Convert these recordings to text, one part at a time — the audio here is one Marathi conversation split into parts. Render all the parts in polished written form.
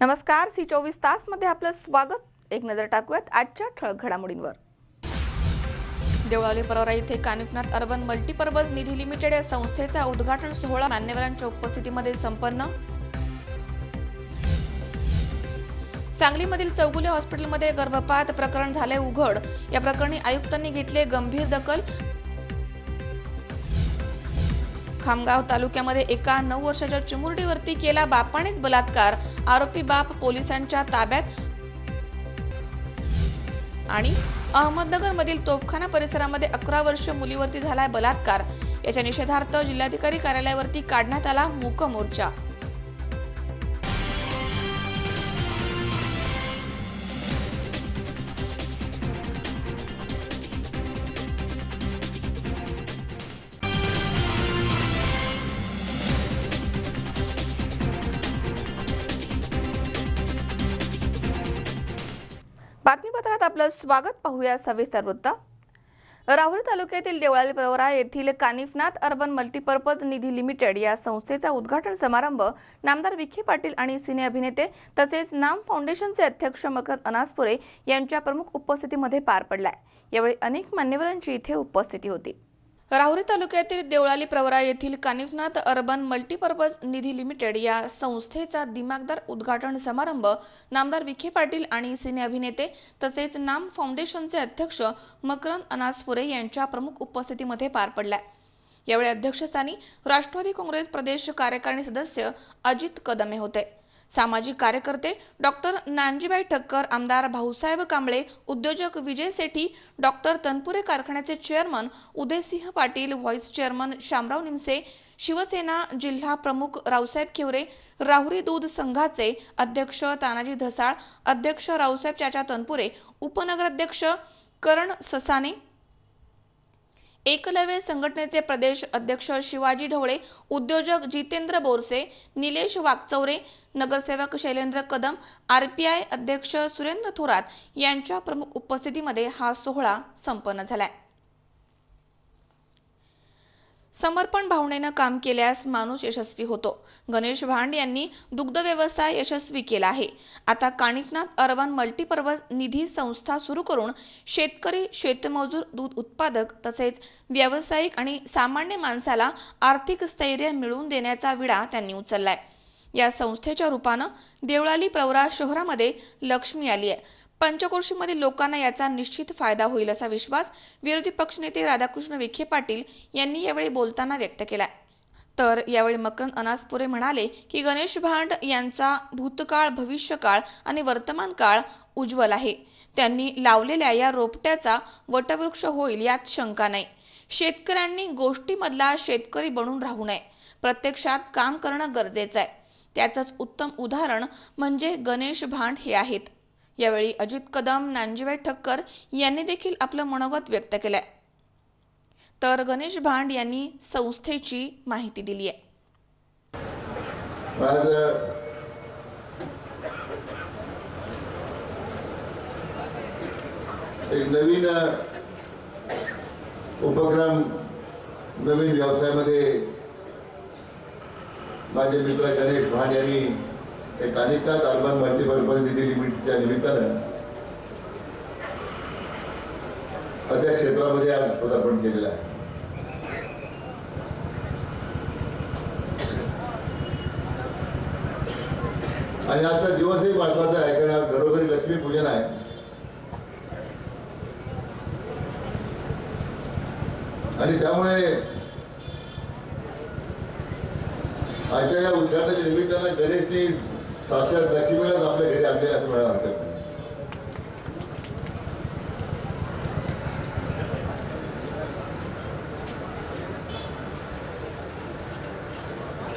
नमस्कार, सी 24 तास मध्ये आपलं स्वागत। एक नजर टाकूयात आजच्या ठळक घडामोडींवर। देवळाली परवरा येथे कानिफनाथ अर्बन मल्टीपर्पज निधी लिमिटेड या संस्थेचा उद्घाटन सोहळा मान्यवरांच्या उपस्थितीमध्ये संपन्न। सांगलीमधील चौगुले हॉस्पिटलमध्ये गर्भपात प्रकरण झाले उघड। या प्रकरणी आयुक्तांनी घेतले गंभीर दखल। खामगाव तालुक्यामध्ये एका 9 वर्षाच्या चिमुरडीवरती केला बापानेच बलात्कार, आरोपी बाप पोलिसांच्या ताब्यात। आणि अहमदनगर मधील तोफखाना परिसरामध्ये 11 वर्षीय मुलीवरती झालाय बलात्कार। याच्या निषेधार्थ जिल्हाधिकारी कार्यालयावरती काढण्यात आला मूक मोर्चा। बातमीपत्रात आपलं स्वागत। पाहूया सविस्तर वृत्त। राहुरी तालुक्यातील देवळाली परवरा येथील कानिफनाथ अर्बन मल्टीपर्पज निधी लिमिटेड या संस्थेचा उद्घाटन समारंभ नामदार विखे पाटील आणि सिने अभिनेते तसेच नाम फाउंडेशनचे अध्यक्ष मकरंद अनासपुरे यांच्या प्रमुख उपस्थितीमध्ये पार पडलाय। यावेळी अनेक मान्यवरांची इथे उपस्थिती होती। राहुरी तालुक्यातील देवळाली प्रवरा येथील कानिफनाथ अर्बन मल्टीपर्पज निधी लिमिटेड या संस्थेचा दिमागदार उद्घाटन समारंभ नामदार विखे पाटील आणि सिने अभिनेते तसेच नाम फाउंडेशनचे अध्यक्ष मकरंद अनासपुरे यांच्या प्रमुख उपस्थितीमध्ये पार पडलाय। यावेळी अध्यक्षस्थानी राष्ट्रवादी काँग्रेस प्रदेश कार्यकारिणी सदस्य अजित कदमे होते। सामाजिक कार्यकर्ते डॉक्टर नानजीबाई ठक्कर, आमदार भाऊसाहेब कांबळे, उद्योजक विजय सेठी, डॉक्टर तनपुरे कारखान्याचे chairman Udaysinh Patil, vice chairman Shamrao Nimse, Shiv Sena जिल्हा प्रमुख रावसाहेब खिवरे, राहुरी दूध संघाचे अध्यक्ष तानाजी धसाळ, अध्यक्ष रावसाहेब चाचा तनपुरे, उपनगराध्यक्ष करण ससाने, एकलव्य संघटनेचे प्रदेश अध्यक्ष शिवाजी ढवळे, उद्योजक जितेंद्र बोरसे, निलेश वाकचौरे, नगरसेवक शैलेंद्र कदम, आरपीआय अध्यक्ष सुरेंद्र थोरात यांच्या प्रमुख उपस्थितीमध्ये हा सोहळा संपन्न झालाय। समर्पण भावनेने काम केल्यास माणूस यशस्वी होतो। गणेश भांड यांनी दुग्ध व्यवसाय यशस्वी केला आहे। आता कानिफनाथ अर्बन मल्टीपर्पज निधी संस्था सुरू करून शेतकरी, शेतमजूर, दूध उत्पादक तसेच व्यावसायिक आणि सामान्य माणसाला आर्थिक स्थैर्य मिळवून देण्याचा विडा त्यांनी उचललाय। या संस्थेच्या रूपाने देवळाली प्रवरा शहरामध्ये लक्ष्मी आली आहे। पंचक्रोशीमधील लोकांना याचा निश्चित फायदा होईल असा विश्वास विरोधी पक्षनेते राधाकृष्ण विखे पाटील यांनी यावेळी बोलताना व्यक्त केला। तर यावेळी मकरंद अनासपुरे म्हणाले की गणेश भांड यांचा भूतकाळ, भविष्यकाळ आणि वर्तमान काळ उज्ज्वल आहे। त्यांनी लावलेल्या या रोपट्याचा वटवृक्ष होईल यात शंका नाही। शेतकऱ्यांनी गोष्टीमधला शेतकरी बनून राहू नये, प्रत्यक्षात काम करणं गरजेचं आहे। त्याचंच उत्तम उदाहरण म्हणजे गणेश भांड हे आहेत। यावेळी अजित कदम, नानजीबाई ठक्कर यांनी देखील आपलं मनोगत व्यक्त केलंय। तर गणेश भांड यांनी संस्थेची माहिती दिली आहे। एक नवीन उपक्रम, नवीन व्यवसायामध्ये माझे मित्र गणेश भांड यांनी कानिफनाथ अर्बन मल्टीपर्पज निधी लिमिटेडच्या निमित्तानं त्या क्षेत्रामध्ये आज पदार्पण केलेलं आहे। आणि आजचा दिवसही महत्वाचा आहे, कारण आज घरोघरी लक्ष्मीपूजन आहे। आणि त्यामुळे आजच्या या उद्घाटनाच्या निमित्तानं गणेशनी साक्षात लक्ष्मीलाच आपल्या घरी आणले असं म्हणायला हरकत नाही।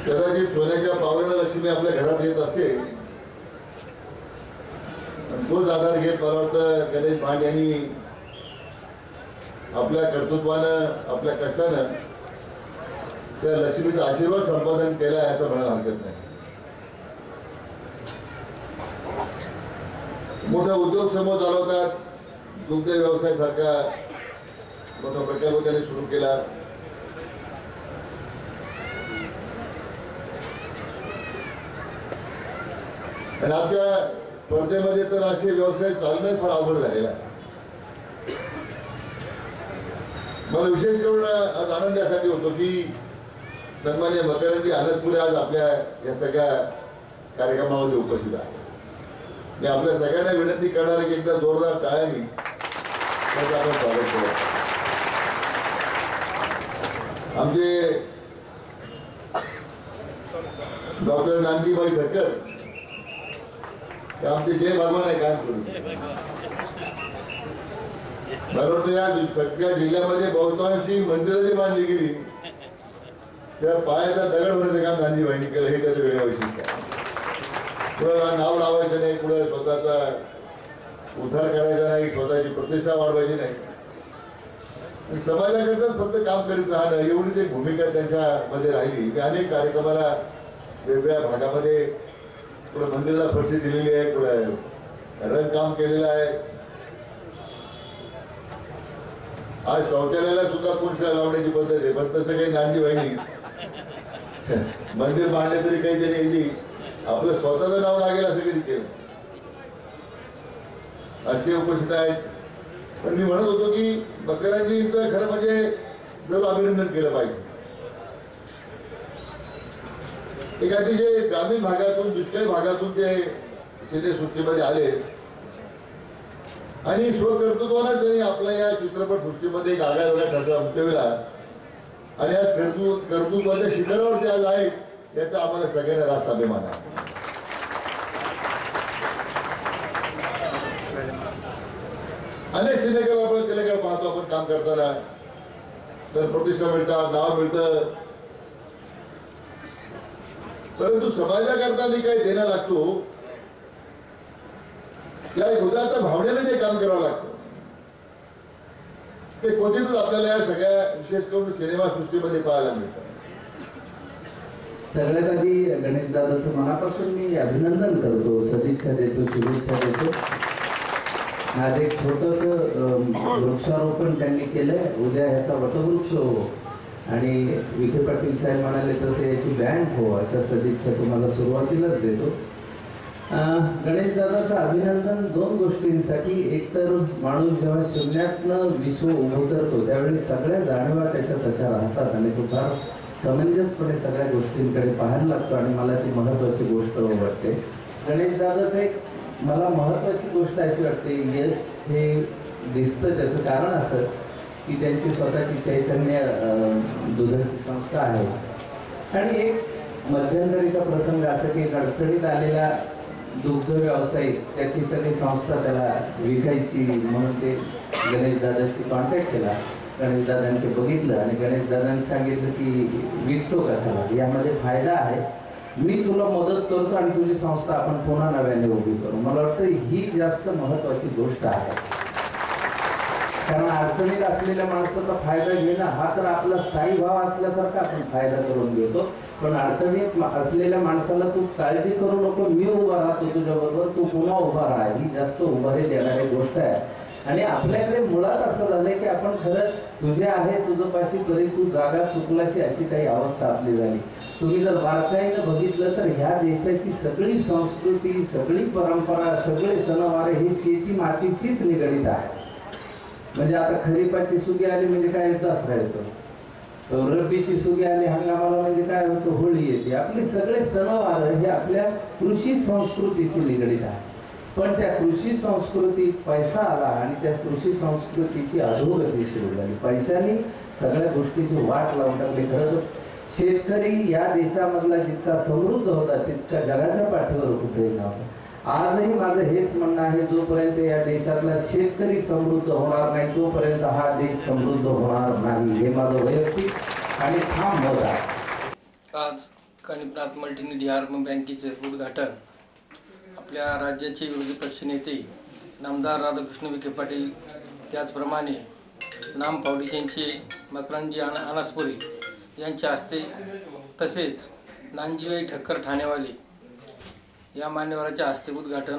कदाचित सोन्याच्या पावलाला लक्ष्मी आपल्या घरात येत असते, तोच आधार घेत मला वाटतं गणेश भांड यांनी आपल्या कर्तृत्वानं, आपल्या कष्टानं त्या लक्ष्मीचा आशीर्वाद संपादन केला आहे असं म्हणायला हरकत नाही। मोठा उद्योग समूह चालवतात, दुग्ध व्यवसाय सारखा मोठा प्रकल्प त्यांनी सुरू केला। आणि आजच्या स्पर्धेमध्ये तर असे व्यवसाय चालणं फार अवघड झालेला आहे. मला विशेष करून आज आनंद यासाठी होतो की सन्मान्य मकरंजी अनसपुरे आज आपल्या या सगळ्या कार्यक्रमामध्ये उपस्थित आहे. मी आपल्या सगळ्यांना विनंती करणार की एकदा जोरदार टाळ्यांनी त्याचं आपण स्वागत करू. आमचे डॉक्टर नानजीभाई ठक्कर आमचे जय भगवान आहे काम करून. मला वाटतं या सगळ्या जिल्ह्यामध्ये बहुतांशी मंदिरं जी बांधली गेली त्या पायाचा दगड होण्याचं काम गांधीबाईंनी केलं, हे त्याचं वेगळं वैशिष्ट्य आहे. कुणाला नाव लावायचं नाही, कुठं स्वतःचा उद्धार करायचा नाही, स्वतःची प्रतिष्ठा वाढवायची नाही, समाजाकरताच फक्त काम करीत राहणं एवढी एक भूमिका त्यांच्यामध्ये राहिली. मी अनेक कार्यक्रमाला वेगवेगळ्या भागामध्ये कुठं मंदिराला फरशी दिलेली आहे, कुठं रंगकाम केलेलं आहे. आज शौचालयाला सुद्धा पुरुषाला लावण्याची पद्धत आहे, पण तसं काही गांधीबाईंनी मंदिर बांधले तरी काही त्यांनी आपलं स्वतःचं नाव लागेल असं कधी केलं. आज ते उपस्थित आहेत. पण मी म्हणत होतो की मकरंजींचं खरं म्हणजे जरूर अभिनंदन केलं पाहिजे. एक अतिशय ग्रामीण भागातून दुष्काळी भागातून ते सिनेसृष्टीमध्ये आले आणि स्वकर्तृत्वानं त्यांनी आपल्या या चित्रपट सृष्टीमध्ये एक आगळा ठसा उमटविला आणि आज कर्तृत्वाच्या शिखरावर ते आज आहेत याचा आम्हाला सगळ्यांना रास्त अभिमान आहे. अनेक सिनेकर आपण कलेकार पाहतो, आपण काम करताना तर प्रतिष्ठा मिळतात, नाव मिळतं, परंतु समाजाकरता मी काही देणं लागतो या उदात्त भावनेनं जे काम करावं लागतं ते क्वचितच आपल्याला या सगळ्या विशेष करून सिनेमा सृष्टीमध्ये पाहायला मिळतं. सगळ्यात आधी गणेश दादाचं मनापासून मी अभिनंदन करतो, सदिच्छा देतो, शुभेच्छा देतो. आज एक छोटस वृक्षारोपण त्यांनी केलंय, उद्या ह्याचा वटवृक्ष हो आणि विखे पाटील साहेब म्हणाले तसे याची बँक हो, अशा सदिच्छा तुम्हाला सुरुवातीलाच देतो. गणेश दादाचं अभिनंदन दोन गोष्टींसाठी. एकतर माणूस जेव्हा शून्यातनं विश्व उभं करतो त्यावेळी सगळ्या जाणीवा त्याच्या तशा राहतात आणि तो फार समंजसपणे सगळ्या गोष्टींकडे पाहायला लागतो आणि मला ती महत्वाची गोष्ट वाटते. गणेश दादाचं एक मला महत्वाची गोष्ट अशी वाटते, यश हे दिसतं त्याचं कारण असं की त्यांची स्वतःची चैतन्य दुधाची संस्था आहे आणि एक मध्यंतरीचा प्रसंग असं की एक अडचणीत आलेला दुग्ध व्यावसायिक त्याची सगळी संस्था त्याला विकायची म्हणून ते गणेश दादाशी कॉन्टॅक्ट केला. गणेश दादांनी बघितलं आणि गणेश दादांनी सांगितलं की विकतो कशाला, यामध्ये फायदा आहे, मी तुला मदत करतो आणि तुझी संस्था आपण पुन्हा नव्याने उभी करू. मला वाटतं ही जास्त महत्वाची गोष्ट आहे, कारण अडचणीत असलेल्या माणसाचा फायदा घेणं हा तर आपला स्थायी भाव असल्यासारखा आपण फायदा करून घेतो, पण अडचणीत असलेल्या माणसाला तू काळजी करू नको, मी उभा राहतो तुझ्याबरोबर, तू पुन्हा उभा राहा, ही जास्त उभारी देणारी गोष्ट आहे. आणि आपल्याकडे मुळात असं झालंय की आपण खरंच तुझे आहे तुझं पाशी तरी तू जागा चुकलाशी अशी काही अवस्था आपली झाली. तुम्ही जर बारकाईनं बघितलं तर ह्या देशाची सगळी संस्कृती, सगळी परंपरा, सगळे सणवार हे शेती मातीशीच निगडीत आहे. म्हणजे आता खरीपाची सुगी आली म्हणजे काय दसरा येतो, रब्बीची सुगी आली हंगामाला म्हणजे काय होतं, होळी येते. आपले सगळे सणवार हे आपल्या कृषी संस्कृतीशी निगडीत आहे. पण त्या कृषी संस्कृतीत पैसा आला आणि त्या कृषी संस्कृतीची अधोगती सुरू झाली. पैशाने सगळ्या गोष्टीची वाट लावून टाकली. खरं तर शेतकरी या देशामधला जितका समृद्ध होता तितका जगाच्या पाठीवर कुठेही नव्हता. आजही माझं हेच म्हणणं आहे, जोपर्यंत या देशातला शेतकरी समृद्ध होणार नाही तोपर्यंत हा देश समृद्ध होणार नाही, हे माझं वैयक्तिक आणि ठाम मत आहे. आज कानिफनाथ मल्टीनिधी अर्बन बँकेचे उद्घाटन आपल्या राज्याचे विरोधी पक्षनेते नामदार राधाकृष्ण विखे पाटील, त्याचप्रमाणे नाम फाउंडेशनचे मकरंजी अनसपुरे यांच्या हस्ते, तसेच नानजीभाई ठक्कर ठाणेवाले या मान्यवराच्या हस्ते उद्घाटन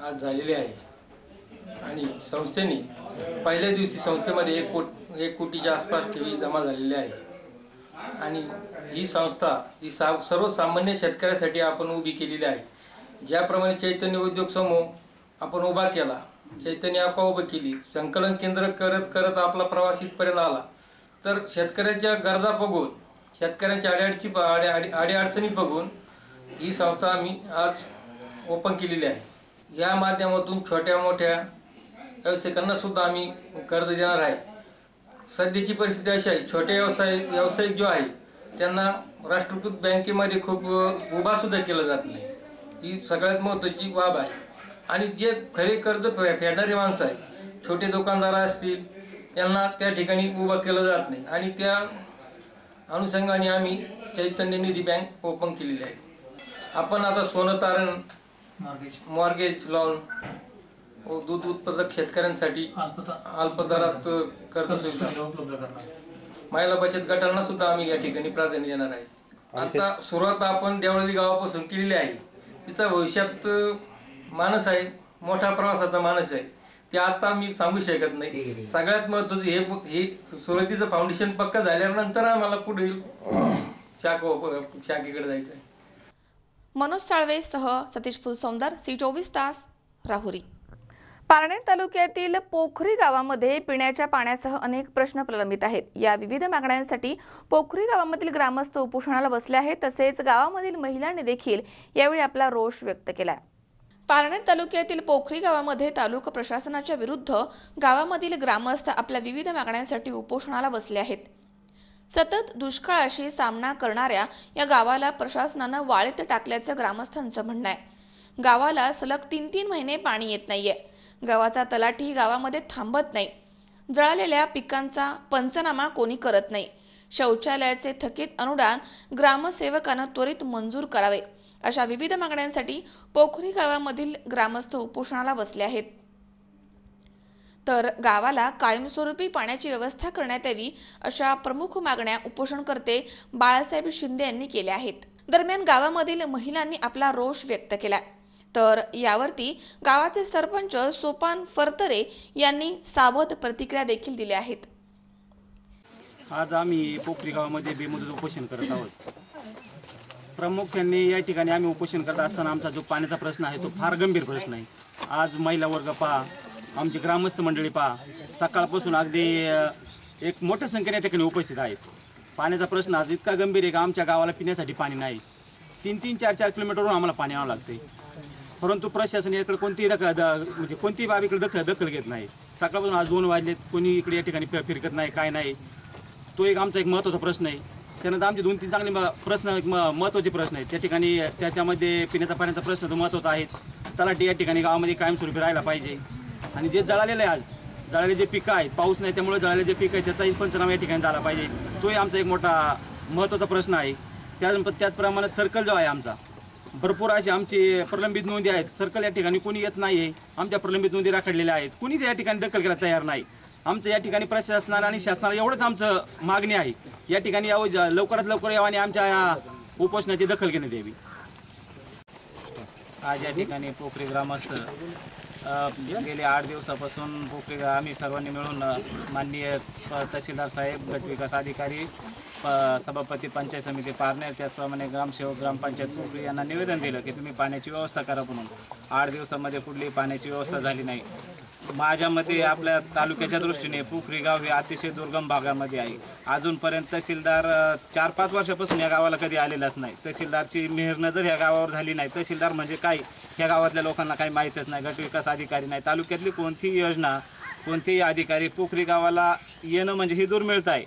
आज झालेले आहे. आणि संस्थेने पहिल्या दिवशी संस्थेमध्ये एक कोटीच्या आसपास ठेवी जमा झालेले आहे. आणि ही संस्था ही सर्वसामान्य शेतकऱ्यासाठी आपण उभी केलेली आहे. ज्याप्रमाणे चैतन्य उद्योग समूह आपण उभा केला, चैतन्य अक्वा उभं केली, संकलन केंद्र करत करत आपला प्रवास इथपर्यंत आला, तर शेतकऱ्यांच्या गरजा बघून, शेतकऱ्यांच्या अडीअडचणी बघून ही संस्था आम्ही आज ओपन केलेली आहे. या माध्यमातून छोट्या मोठ्या व्यावसायिकांना सुद्धा आम्ही कर्ज देणार आहे. सध्याची परिस्थिती अशी आहे, छोटे व्यावसायिक जो आहे त्यांना राष्ट्रीयकृत बँकेमध्ये खूप उभा सुद्धा केलं जात नाही. ही सगळ्यात महत्त्वाची बाब आहे. आणि जे खरे कर्ज फेडणारे माणसं आहे, छोटे दुकानदार असतील, त्यांना त्या ठिकाणी उभा केलं जात नाही. आणि त्या अनुषंगाने आम्ही चैतन्य निधी बँक ओपन केलेली आहे. आपण आता सोनं तारण, मॉर्गेज लोन, दूध उत्पादक शेतकऱ्यांसाठी अल्प दरात कर्ज सुविधा, महिला बचत गटांना सुद्धा आम्ही या ठिकाणी प्राधान्य देणार आहे. आता सुरुवात आपण देवळाली गावापासून केलेली आहे. तिचा भविष्यात माणूस आहे, मोठा प्रवासाचा माणूस आहे, ते आता मी सांगू शकत नाही. सगळ्यात महत्त्वाचं हे सुरुवातीचं फाउंडेशन पक्का झाल्यानंतर आम्हाला पुढील शाखेकडे जायचं आहे. मनोज साळवेसह सतीश फुलसौंदर, सी24 तास, राहुरी. पारनेर तालुक्यातील पोखरी गावामध्ये पिण्याच्या पाण्यासह अनेक प्रश्न प्रलंबित आहेत. या विविध मागण्यांसाठी पोखरी गावामधील ग्रामस्थ उपोषणाला बसले आहेत. तसेच गावामधील महिलांनी देखील यावेळी आपला रोष व्यक्त केला. पारनेर तालुक्यातील पोखरी गावामध्ये तालुका प्रशासनाच्या विरुद्ध गावामधील ग्रामस्थ आपल्या विविध मागण्यांसाठी उपोषणाला बसले आहेत. सतत दुष्काळाशी सामना करणाऱ्या या गावाला प्रशासनानं वाळीत टाकल्याचं ग्रामस्थांचं म्हणणं आहे. गावाला सलग 3-3 महिने पाणी येत नाहीये. गावाचा तलाठी गावामध्ये थांबत नाही. जळालेल्या पिकांचा पंचनामा कोणी करत नाही. शौचालयाचे थकीत अनुदान ग्रामसेवकांना त्वरित मंजूर करावे, अशा विविध मागण्यांसाठी पोखरी गावामधील ग्रामस्थ उपोषणाला बसले आहेत. तर गावाला कायमस्वरूपी पाण्याची व्यवस्था करण्यात यावी, अशा प्रमुख मागण्या उपोषणकर्ते बाळासाहेब शिंदे यांनी केल्या आहेत. दरम्यान गावामधील महिलांनी आपला रोष व्यक्त केला. तर यावरती गावाचे सरपंच सोपान फरतरे यांनी सावध प्रतिक्रिया देखील दिल्या आहेत. आज आम्ही पोखरी गावामध्ये बेमुदत उपोषण करत आहोत. प्रामुख्याने या ठिकाणी आम्ही उपोषण करत असताना आमचा जो पाण्याचा प्रश्न आहे तो फार गंभीर प्रश्न आहे. आज महिला वर्ग पहा, आमची ग्रामस्थ मंडळी पहा, सकाळपासून अगदी एक मोठ्या संख्येने या ठिकाणी उपस्थित आहेत. पाण्याचा प्रश्न आज इतका गंभीर आहे की आमच्या गावाला पिण्यासाठी पाणी नाही. 3-3, 4-4 किलोमीटरवरून आम्हाला पाणी आणावं लागते. परंतु प्रशासन याकडे कोणतीही बाबीकडे दखल घेत नाही. सकाळपासून आज 2 वाजलेत, कोणी इकडे या ठिकाणी फिरकत नाही, काय नाही. तो एक आमचा एक महत्त्वाचा प्रश्न आहे. त्यानंतर आमचे 2-3 चांगले प्रश्न महत्त्वाचे प्रश्न आहेत. त्याठिकाणी त्यामध्ये पिण्याचा पाण्याचा प्रश्न तो महत्त्वाचा आहेच. तलाठी या ठिकाणी गावामध्ये कायमस्वरूपी राहायला पाहिजे. आणि जे जळालेलं आहे, आज जळालेले जे पिकं आहेत, पाऊस नाही त्यामुळे जळालेले जे पिकं आहेत त्याचाही पंचनामा या ठिकाणी झाला पाहिजे. तोही आमचा एक मोठा महत्त्वाचा प्रश्न आहे. त्याचप्रमाणे सर्कल जो आहे आमचा, भरपूर असे आमचे प्रलंबित नोंदी आहेत. सर्कल या ठिकाणी कोणी येत नाही आहे. आमच्या प्रलंबित नोंदी राखडलेल्या आहेत. कोणीच या ठिकाणी दखल घ्यायला तयार नाही. आमचं या ठिकाणी प्रशासनाला आणि शासनाला एवढंच आमचं मागणी आहे, या ठिकाणी यावं, लवकरात लवकर यावं आणि आमच्या या उपोषणाची दखल घेण्यात यावी. आज या ठिकाणी पोखरी ग्रामस्थ गेले 8 दिवसापासून पोखरी आम्ही सर्वांनी मिळून माननीय तहसीलदार साहेब, गटविकास अधिकारी, सभापती पंचायत समिती पारनेर, त्याचप्रमाणे ग्रामसेवक ग्रामपंचायत पोखरी यांना निवेदन दिलं की तुम्ही पाण्याची व्यवस्था करा म्हणून. 8 दिवसामध्ये कुठलीही पाण्याची व्यवस्था झाली नाही. माझ्या मते आपल्या तालुक्याच्या दृष्टीने पोखरी गाव हे अतिशय दुर्गम भागामध्ये आहे. अजूनपर्यंत तहसीलदार 4-5 वर्षापासून या गावाला कधी आलेलाच नाही. तहसीलदारची मेहर नजर ह्या गावावर झाली नाही. तहसीलदार म्हणजे काय ह्या गावातल्या लोकांना काही माहीतच नाही. गटविकास अधिकारी नाही. तालुक्यातली कोणतीही योजना, कोणतेही अधिकारी पोखरी गावाला येणं म्हणजे हे दुर्मिळत आहे.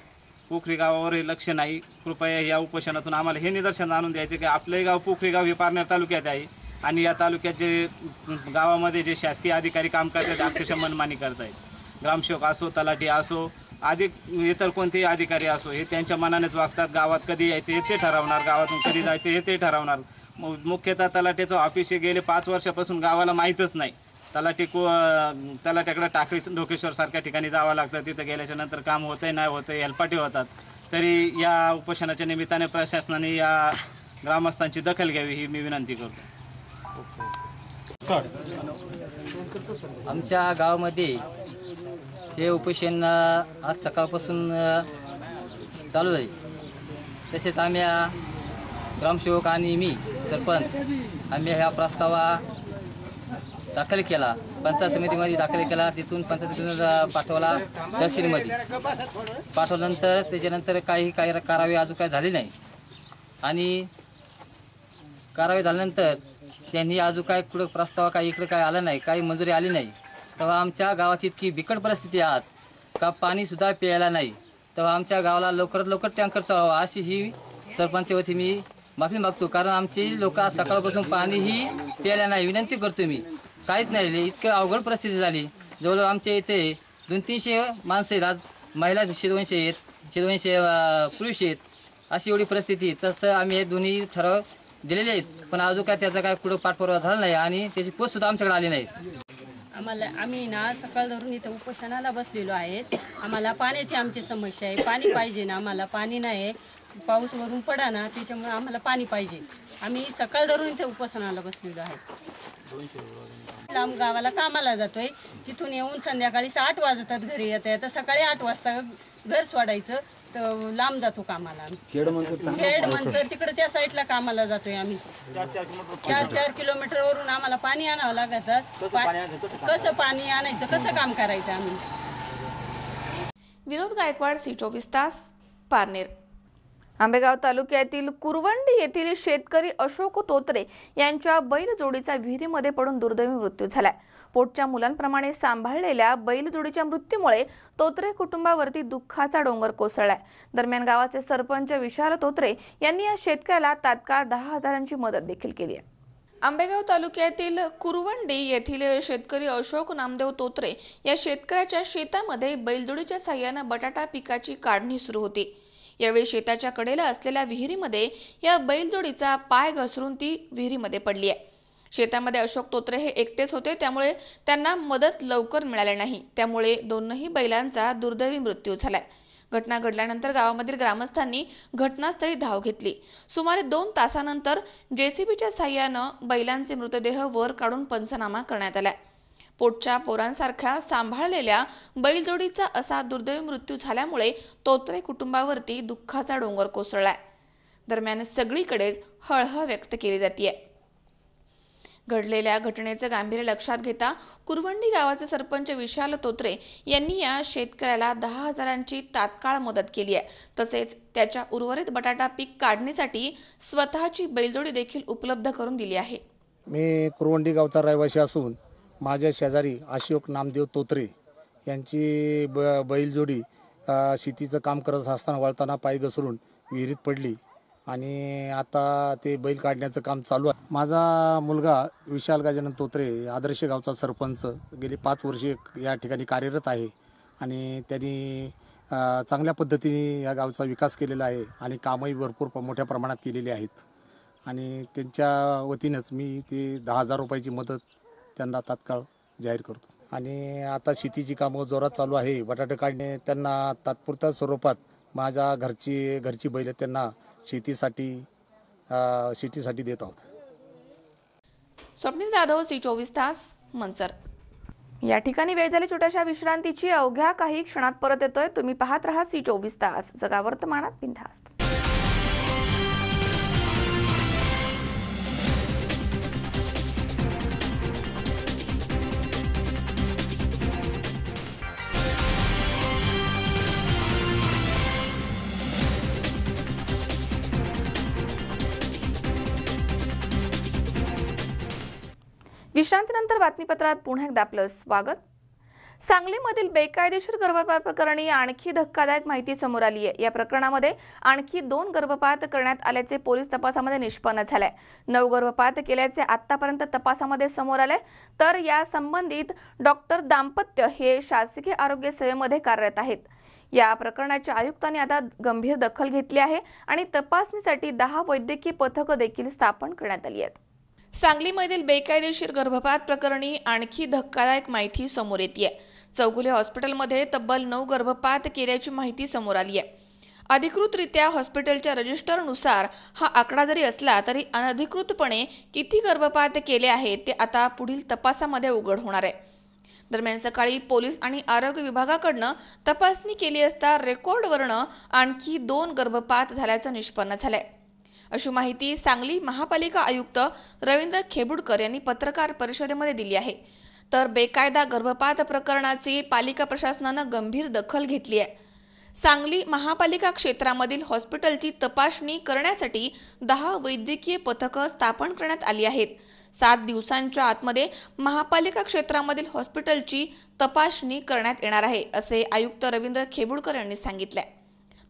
पोखरी गावावर हे लक्ष नाही. कृपया या उपोषणातून आम्हाला हे निदर्शन आणून द्यायचे की आपले गाव पोखरी गाव हे पारनेर तालुक्यात आहे आणि या तालुक्यात जे गावामध्ये जे शासकीय अधिकारी काम करतात अक्षरशः मनमानी करत आहेत. ग्रामसेवक असो, तलाठी असो, इतर कोणतेही अधिकारी असो, हे त्यांच्या मनानेच वागतात. गावात कधी यायचं हे ते ठरवणार, गावातून कधी जायचं हे ते ठरवणार. मुख्यतः तलाठ्याचं ऑफिस हे गेले 5 वर्षापासून गावाला माहीतच नाही. तलाठ्याकडे टाकळी ढोकेश्वर सारख्या ठिकाणी जावं लागतं. तिथं गेल्याच्या नंतर काम होतंय नाही होतंय, हेलपाटे होतात. तरी या उपोषणाच्या निमित्ताने प्रशासनाने या ग्रामस्थांची दखल घ्यावी ही मी विनंती करतो. आमच्या गावामध्ये हे उपोषण आज सकाळपासून चालू आहे. तसेच आम्ही ग्रामसेवक आणि मी सरपंच आम्ही ह्या प्रस्तावा दाखल केला, पंचायत समितीमध्ये दाखल केला, तिथून पंचायत समितीतून पाठवला तहसीलमध्ये, पाठवल्यानंतर त्याच्यानंतर काही कारवाई अजून काही झाली नाही आणि कारवाई झाल्यानंतर त्यांनी अजून काय कुठं प्रस्ताव काही इकडे काय आला नाही, काही मंजुरी आली नाही. तेव्हा आमच्या गावाची इतकी बिकट परिस्थिती आहे का पाणीसुद्धा प्यायला नाही. तेव्हा आमच्या गावाला लवकरात लवकर टँकर चालवा अशी ही सरपंच वती मी माफी मागतो, कारण आमची लोक सकाळपासून पाणीही प्यायला नाही. विनंती करतो मी, काहीच नाही, इतकं अवघड परिस्थिती झाली. जवळजवळ आमच्या इथे 200-300 माणसं आहेत, आज महिला 200 आहेत, 200 पुरुष आहेत, अशी एवढी परिस्थिती. तसं आम्ही हे दोन्ही ठराव दिलेले आहेत, पण अजून काय त्याचा काय पुढं पाठपुरावा झाला नाही आणि त्याची पोस्ट सुद्धा आमच्याकडे आली नाही. आम्ही ना सकाळ धरून इथं उपोषणाला बसलेलो आहेत. आम्हाला पाण्याची आमची समस्या आहे, पाणी पाहिजे ना, आम्हाला पाणी नाही, पाऊस वरून पडा ना, त्याच्यामुळे आम्हाला पाणी पाहिजे. आम्ही सकाळ धरून इथे उपोषणाला बसलेलो आहे. लांब गावाला कामाला जातोय, तिथून येऊन संध्याकाळी 8 वाजतात घरी येता येतं. सकाळी 8 वाजता घर सोडायचं तर लांब जातो कामाला. खेड मनसर तिकडे त्या साईडला कामाला जातोय आम्ही. 4-4 किलोमीटरवरून आम्हाला पाणी आणावं लागतं. कसं पाणी आणायचं, कसं काम करायचं आम्ही. विनोद गायकवाड, सी24 तास, पारनेर. आंबेगाव तालुक्यातील कुरवंडी येथील शेतकरी अशोक तोत्रे यांच्या बैलजोडीचा विहिरीमध्ये पडून दुर्दैवी मृत्यू झालाय. पोटच्या मुलांप्रमाणे सांभाळलेल्या बैलजोडीच्या मृत्यूमुळे तोत्रे कुटुंबावरती दुःखाचा डोंगर कोसळलाय. दरम्यान गावाचे सरपंच विशाल तोत्रे यांनी या शेतकऱ्याला तात्काळ 10,000ची मदत देखील केली आहे. आंबेगाव तालुक्यातील कुरवंडी येथील शेतकरी अशोक नामदेव तोत्रे या शेतकऱ्याच्या शेतामध्ये बैलजोडीच्या साहाय्याने बटाटा पिकाची काढणी सुरू होती. यावेळी शेताच्या कडेला असलेल्या विहिरीमध्ये या बैलजोडीचा पाय घसरून ती विहिरीमध्ये पडली आहे. शेतामध्ये अशोक तोत्रे हे एकटेच होते, त्यामुळे त्यांना मदत लवकर मिळाली नाही. त्यामुळे दोनही बैलांचा दुर्दैवी मृत्यू झालाय. घटना घडल्यानंतर गावामधील ग्रामस्थांनी घटनास्थळी धाव घेतली. सुमारे 2 तासानंतर जेसीबीच्या साहाय्यानं बैलांचे मृतदेह वर काढून पंचनामा करण्यात आला. पोटच्या पोरांसारख्या सांभाळलेल्या बैलजोडीचा असा दुर्दैवी मृत्यू झाल्यामुळे तोत्रे कुटुंबावरती दुःखाचा डोंगर कोसळलाय. दरम्यान सगळीकडेच हळहळ व्यक्त केली जाते. घडलेल्या घटनेचं गांभीर्य लक्षात घेता कुरवंडी गावाचे सरपंच विशाल तोत्रे यांनी या शेतकऱ्याला 10,000ची तात्काळ मदत केली आहे. तसेच त्याच्या उर्वरित बटाटा पीक काढणीसाठी स्वतःची बैलजोडी देखील उपलब्ध करून दिली आहे. मी कुरवंडी गावचा रहिवासी असून माझ्या शेजारी अशोक नामदेव तोत्रे यांची बैलजोडी शेतीचं काम करत असताना वळताना पाय घसरून विहिरीत पडली आणि आता ते बैल काढण्याचं काम चालू आहे. माझा मुलगा विशाल गजानन तोत्रे आदर्श गावचा सरपंच गेली 5 वर्षे या ठिकाणी कार्यरत आहे आणि त्यांनी चांगल्या पद्धतीने या गावचा विकास केलेला आहे आणि कामही भरपूर मोठ्या प्रमाणात केलेली आहेत आणि त्यांच्या वतीनंच मी ते 10,000 रुपयाची मदत त्यांना तात्काळ जाहीर करतो. आणि आता शेतीची कामं जोरात चालू आहे. बटाटे काढणे त्यांना तात्पुरत्या स्वरूपात माझ्या घरची बैल त्यांना शेतीसाठी देत आहोत. स्वप्नील जाधव, सी24 तास, मनसर. या ठिकाणी वेळ झाली छोट्याशा विश्रांतीची. अवघ्या काही क्षणात परत येतोय. तुम्ही पाहत राहा सी24 तास, जगा वर्तमानात बिनधास्त. विश्रांतीनंतर बातमीपत्रात पुन्हा एकदा आपलं स्वागत. सांगलीमधील बेकायदेशीर गर्भपात प्रकरणी आणखी धक्कादायक माहिती समोर आली आहे. या प्रकरणामध्ये आणखी 2 गर्भपात करण्यात आल्याचे पोलीस तपासामध्ये निष्पन्न झालंय. 9 गर्भपात केल्याचे आतापर्यंत तपासामध्ये समोर आले. तर या संबंधित डॉक्टर दाम्पत्य हे शासकीय आरोग्य सेवेमध्ये कार्यरत आहेत. या प्रकरणाच्या आयुक्तांनी आता गंभीर दखल घेतली आहे आणि तपासणीसाठी 10 वैद्यकीय पथकं देखील स्थापन करण्यात आली आहेत. सांगलीमधील बेकायदेशीर गर्भपात प्रकरणी आणखी धक्कादायक माहिती समोर येते. चौगुले हॉस्पिटलमध्ये तब्बल 9 गर्भपात केल्याची माहिती समोर आली आहे. अधिकृतरित्या हॉस्पिटलच्या रजिस्टरनुसार हा आकडा जरी असला तरी अनधिकृतपणे किती गर्भपात केले आहेत ते आता पुढील तपासामध्ये उघड होणार आहे. दरम्यान सकाळी पोलीस आणि आरोग्य विभागाकडून तपासणी केली असता रेकॉर्डवरनं आणखी 2 गर्भपात झाल्याचं निष्पन्न झालंय. अशी माहिती सांगली महापालिका आयुक्त रवींद्र खेबुडकर यांनी पत्रकार परिषदेमध्ये दिली आहे। तर बेकायदा गर्भपात प्रकरणाची पालिका प्रशासनानं गंभीर दखल घेतली आहे। सांगली महापालिका क्षेत्रामधील हॉस्पिटलची तपासणी करण्यासाठी 10 वैद्यकीय पथकं स्थापन करण्यात आली आहेत। 7 दिवसांच्या आतमध्ये महापालिका क्षेत्रामधील हॉस्पिटलची तपासणी करण्यात येणार आहे, असे आयुक्त रवींद्र खेबुडकर यांनी सांगितले।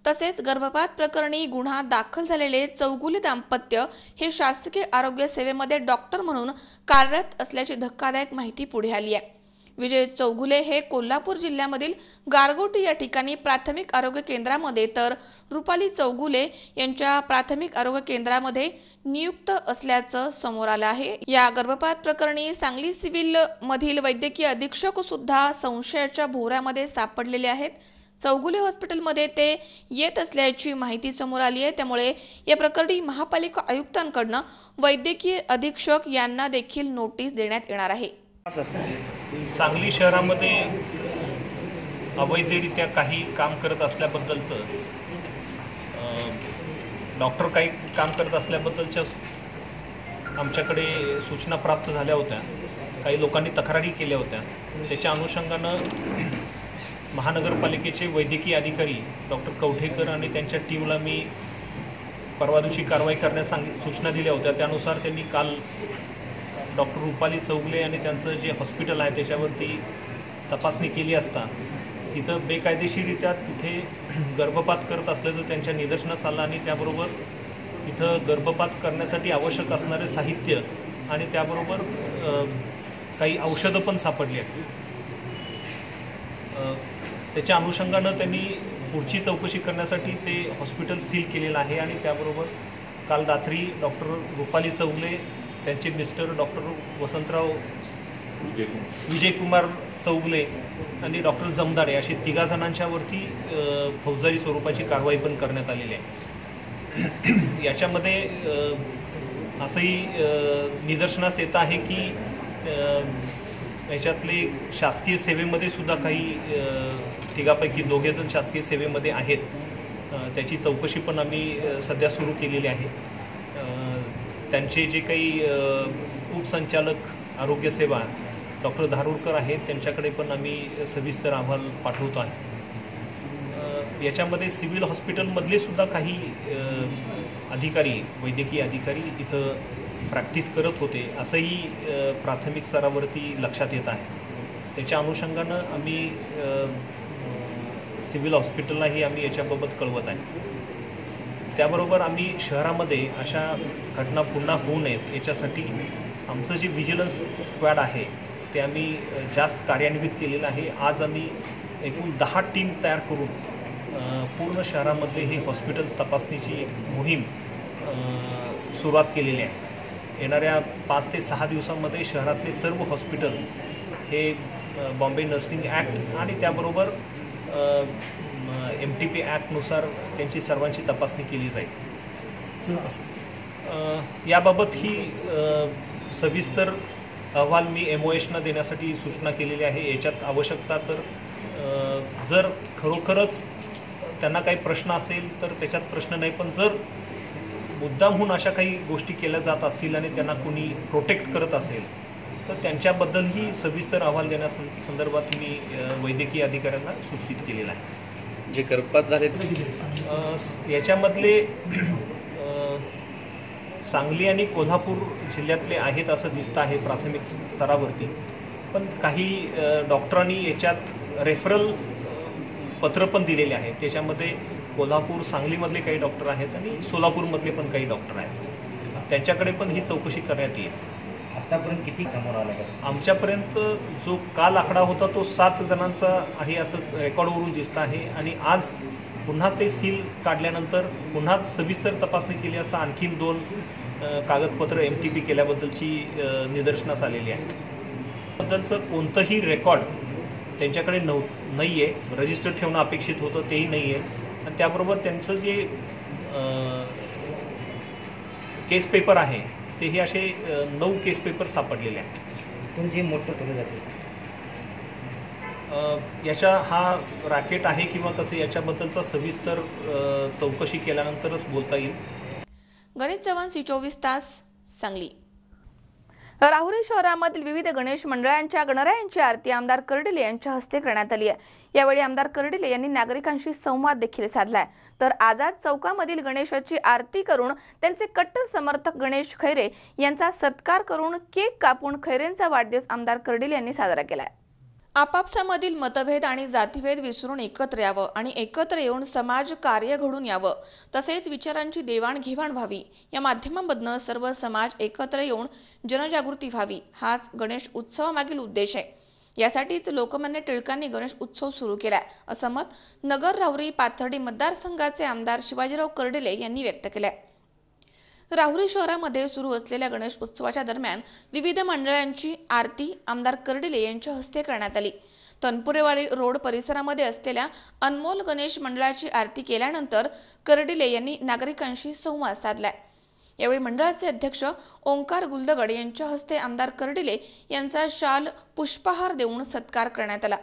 तसेच गर्भपात प्रकरणी गुन्हा दाखल झालेले चौगुले दाम्पत्य हे शासकीय आरोग्य सेवेमध्ये डॉक्टर म्हणून कार्यरत असल्याची धक्कादायक माहिती पुढे आली आहे। विजय चौगुले हे कोल्हापूर जिल्ह्यामधील गारगोटी या ठिकाणी प्राथमिक आरोग्य केंद्रामध्ये तर रुपाली चौगुले यांच्या प्राथमिक आरोग्य केंद्रामध्ये नियुक्त असल्याचं समोर आलं आहे। या गर्भपात प्रकरणी सांगली सिव्हिल मधील वैद्यकीय अधीक्षक सुद्धा संशयाच्या भोवऱ्यामध्ये सापडलेले आहेत। चौगुले हॉस्पिटलमध्ये ते येत असल्याची माहिती समोर आली आहे। त्यामुळे या प्रकरणी महापालिका आयुक्तांकडून वैद्यकीय अधीक्षक यांना देखील नोटीस देण्यात येणार आहे। सांगली शहरामध्ये अवैधरित्या काही काम करत असल्याबद्दलचं डॉक्टर काही काम करत असल्याबद्दलच्या आमच्याकडे सूचना प्राप्त झाल्या होत्या। काही लोकांनी तक्रारी केल्या होत्या। त्याच्या अनुषंगानं महानगरपालिकेचे वैद्यकीय अधिकारी डॉक्टर कवठेकर आणि त्यांच्या टीमला मी परवा दिवशी कारवाई करण्यास सूचना दिल्या होत्या। त्यानुसार त्यांनी काल डॉक्टर रुपाली चौगुले आणि त्यांचं जे हॉस्पिटल आहे त्याच्यावरती तपासणी केली असता तिथं बेकायदेशीररित्या तिथे गर्भपात करत असल्याचं त्यांच्या निदर्शनास आलं आणि त्याबरोबर तिथं गर्भपात करण्यासाठी आवश्यक असणारे साहित्य आणि त्याबरोबर काही औषधं पण सापडली आहेत। त्याच्या अनुषंगानं त्यांनी पुढची चौकशी करण्यासाठी ते हॉस्पिटल सील केलेलं आहे आणि त्याबरोबर काल रात्री डॉक्टर रुपाली चौगुले, त्यांचे मिस्टर डॉक्टर वसंतराव विजयकुमार चौगुले आणि डॉक्टर जमदाडे अशी 3 जणांच्यावरती फौजदारी स्वरूपाची कारवाई पण करण्यात आलेली आहे। याच्यामध्ये असंही निदर्शनास येत आहे की याच्यातले शासकीय सेवेमध्ये सुद्धा काही 3पैकी 2 जण शासकीय सेवेमध्ये आहेत। त्याची चौकशी पण आम्ही सध्या सुरू केलेली आहे। त्यांचे जे काही उपसंचालक आरोग्य सेवा डॉक्टर धारूरकर आहेत त्यांच्याकडे पण आम्ही सविस्तर अहवाल पाठवतो आहे। याच्यामध्ये सिव्हिल हॉस्पिटलमधले सुद्धा काही अधिकारी, वैद्यकीय अधिकारी इथं प्रॅक्टिस करत होते असंही प्राथमिक स्तरावरती लक्षात येत आहे। त्याच्या अनुषंगानं आम्ही सिव्हिल हॉस्पिटललाही आम्ही याच्याबाबत कळवत आहे। त्याबरोबर आम्ही शहरामध्ये अशा घटना पुन्हा होऊ नयेत याच्यासाठी आमचं जे विजिलन्स स्क्वॅड आहे ते आम्ही जास्त कार्यान्वित केलेलं आहे। आज आम्ही एकूण 10 टीम तयार करून पूर्ण शहरामध्ये हे हॉस्पिटल्स तपासणीची एक मोहीम सुरुवात केलेली आहे। येणाऱ्या 5 ते 6 दिवसांमध्ये शहरातले सर्व हॉस्पिटल्स हे बॉम्बे नर्सिंग ॲक्ट आणि त्याबरोबर MTP ॲक्टनुसार त्यांची सर्वांची तपासणी केली जाईल। याबाबत ही सविस्तर अहवाल मी MOHना देण्यासाठी सूचना केलेली आहे। याच्यात आवश्यकता तर जर खरोखरच त्यांना काही प्रश्न असेल तर त्याच्यात प्रश्न नाही, पण जर मुद्दामहून अशा काही गोष्टी केल्या जात असतील आणि त्यांना कोणी प्रोटेक्ट करत असेल तर त्यांच्याबद्दलही सविस्तर अहवाल देण्यासंदर्भात मी वैद्यकीय अधिकाऱ्यांना सूचित केलेलं आहे। जे गर्भपात झाले याच्यामधले सांगली आणि कोल्हापूर जिल्ह्यातले आहेत असं दिसतं आहे प्राथमिक स्तरावरती, पण काही डॉक्टरांनी याच्यात रेफरल पत्र पण दिलेले आहे। त्याच्यामध्ये कोल्हापूर सांगलीमधले काही डॉक्टर आहेत आणि सोलापूरमधले पण काही डॉक्टर आहेत, त्यांच्याकडे पण ही चौकशी करण्यात येईल। आतापर्यंत किती समोर आला? आमच्यापर्यंत जो काल आकडा होता तो 7 जणांचा आहे असं रेकॉर्डवरून दिसतं आहे आणि आज पुन्हा ते सील काढल्यानंतर पुन्हा सविस्तर तपासणी केली असता आणखीन 2 कागदपत्र MTP केल्याबद्दलची निदर्शनास आलेली आहेत। बद्दलचं कोणतंही रेकॉर्ड त्यांच्याकडे नाही आहे, रजिस्टर ठेवणं अपेक्षित होतं तेही नाही आहे आणि त्याबरोबर त्यांचं जे केस पेपर आहे तेही असे 9 केस पेपर सापडलेले आहेत। पण जे मोठं केलं जाते याच्या हा रॅकेट आहे किंवा कसं याच्याबद्दलचा सविस्तर चौकशी केल्यानंतरच बोलता येईल। गणेश चव्हाण, C24 तास, सांगली. राहुरी शहरामधील विविध गणेश मंडळांच्या गणरायांची आरती आमदार कर्डिले यांच्या हस्ते करण्यात आली आहे. यावेळी आमदार कर्डिले यांनी नागरिकांशी संवाद देखील साधलाय. तर आझाद चौकामधील गणेशाची आरती करून त्यांचे कट्टर समर्थक गणेश खैरे यांचा सत्कार करून केक कापून खैरेंचा वाढदिवस आमदार कर्डिले यांनी साजरा केलाय. आपापसामधील मतभेद आणि जातीभेद विसरून एकत्र यावं आणि एकत्र येऊन समाज कार्य घडून यावं, तसेच विचारांची देवाणघेवाण व्हावी, या माध्यमांमधनं सर्व समाज एकत्र येऊन जनजागृती व्हावी, हाच गणेश उत्सवामागील उद्देश आहे. यासाठीच लोकमान्य टिळकांनी गणेश उत्सव सुरू केलाय, असं मत नगर राहुरी पाथर्डी मतदारसंघाचे आमदार शिवाजीराव कर्डिले यांनी व्यक्त केलंय. राहुरी शहरामध्ये सुरू असलेल्या गणेश उत्सवाच्या दरम्यान विविध मंडळांची आरती आमदार कर्डिले यांच्या हस्ते करण्यात आली. तनपुरेवाडी रोड परिसरामध्ये असलेल्या अनमोल गणेश मंडळाची आरती केल्यानंतर कर्डिले यांनी नागरिकांशी संवाद साधलाय. यावेळी मंडळाचे अध्यक्ष ओंकार गुलदगड यांच्या हस्ते आमदार कर्डिले यांचा शाल पुष्पहार देऊन सत्कार करण्यात आला.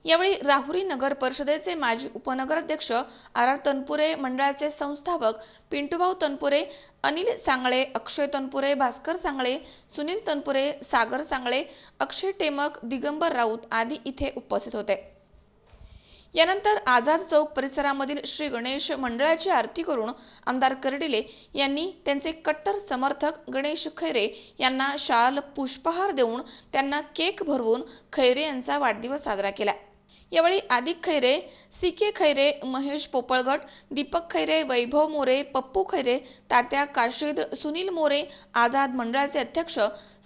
यावेळी राहुरी नगर परिषदेचे माजी उपनगराध्यक्ष आर तनपुरे, मंडळाचे संस्थापक पिंटूभाऊ तनपुरे, अनिल सांगळे, अक्षय तनपुरे, भास्कर सांगळे, सुनील तनपुरे, सागर सांगळे, अक्षय टेमक, दिगंबर राऊत आदी इथे उपस्थित होते. यानंतर आझाद चौक परिसरामधील श्री गणेश मंडळाची आरती करून आमदार कर्डिले यांनी त्यांचे कट्टर समर्थक गणेश खैरे यांना शाल पुष्पहार देऊन त्यांना केक भरवून खैरे यांचा वाढदिवस साजरा केला. यावेळी आदिक खैरे, CK खैरे, महेश पोपळगट, दीपक खैरे, वैभव मोरे, पप्पू खैरे, तात्या काशीद, सुनील मोरे, आझाद मंडळाचे अध्यक्ष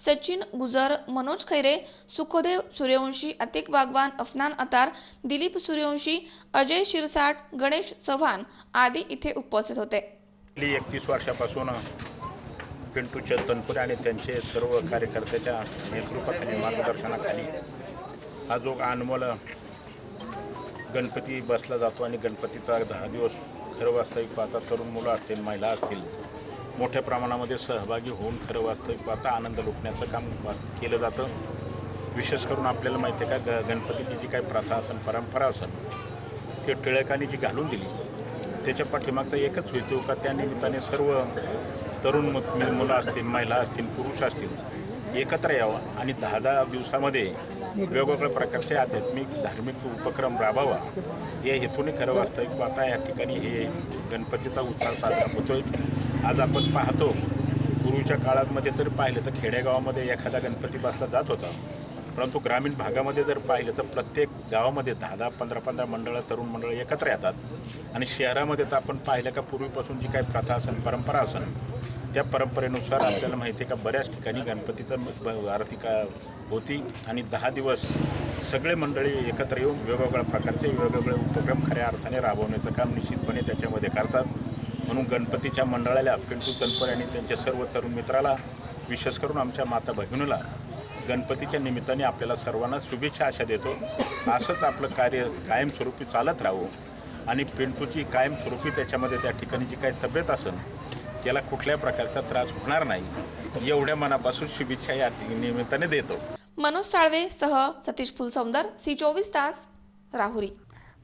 सचिन गुजर, मनोज खैरे, सुखदेव सूर्यवंशी, अतिक बागवान, अफनान अतार, दिलीप सूर्यवंशी, अजय शिरसाट, गणेश चव्हाण आदी इथे उपस्थित होते. 31 वर्षापासून पिंटू तनपुरे आणि त्यांचे सर्व कार्यकर्त्याच्या नेतृत्वाखाली, मार्गदर्शनाखाली हा जो अनमोल गणपती बसला जातो आणि गणपतीचा 10 दिवस खरं वास्तविक पाहता तरुण मुलं असतील, महिला असतील, मोठ्या प्रमाणामध्ये सहभागी होऊन खरं वास्तविक पाहता आनंद लुटण्याचं काम केलं जातं. विशेष करून आपल्याला माहिती आहे का, गणपतीची जी काही प्रथा असेल, परंपरा असेल, ते टिळकांनी जी घालून दिली त्याच्या पाठीमागचा एकच हेतू का त्या निमित्ताने सर्व तरुण मुलं असतील, महिला असतील, पुरुष असतील एकत्र यावं आणि 10 दिवसामध्ये वेगवेगळ्या प्रकारचे आध्यात्मिक धार्मिक उपक्रम राबवा या हेतूने खरं वास्तविक पाहता या ठिकाणी हे गणपतीचा उत्सव साजरा होतोय. आज आपण पाहतो, पूर्वीच्या काळामध्ये जर पाहिलं तर खेडेगावामध्ये एखादा गणपती बसला जात होता, परंतु ग्रामीण भागामध्ये जर पाहिलं तर प्रत्येक गावामध्ये 10-10, 15-15 मंडळं, तरुण मंडळं एकत्र येतात आणि शहरामध्ये तर आपण पाहिलं का पूर्वीपासून जी काही प्रथा असेल, परंपरा असेल, त्या परंपरेनुसार आपल्याला माहिती आहे का बऱ्याच ठिकाणी गणपतीचं आरती होती आणि 10 दिवस सगळे मंडळी एकत्र येऊन वेगवेगळ्या प्रकारचे वेगवेगळे उपक्रम खऱ्या अर्थाने राबवण्याचं काम निश्चितपणे त्याच्यामध्ये करतात. म्हणून गणपतीच्या मंडळाला, पिंटू तनपुरे आणि त्यांच्या सर्व तरुण मित्राला, विशेष करून आमच्या माता भगिनीला गणपतीच्या निमित्ताने आपल्याला सर्वांना शुभेच्छा आशा देतो. असंच आपलं कार्य कायमस्वरूपी चालत राहू आणि पिंटूची कायमस्वरूपी त्याच्यामध्ये त्या ठिकाणी जी काही तब्येत असेल त्याला कुठल्याही प्रकारचा त्रास होणार नाही, एवढ्या मनापासून शुभेच्छा या निमित्ताने देतो. मनोज साळवे सह सतीश फुलसौंदर, C24 तास, राहुरी.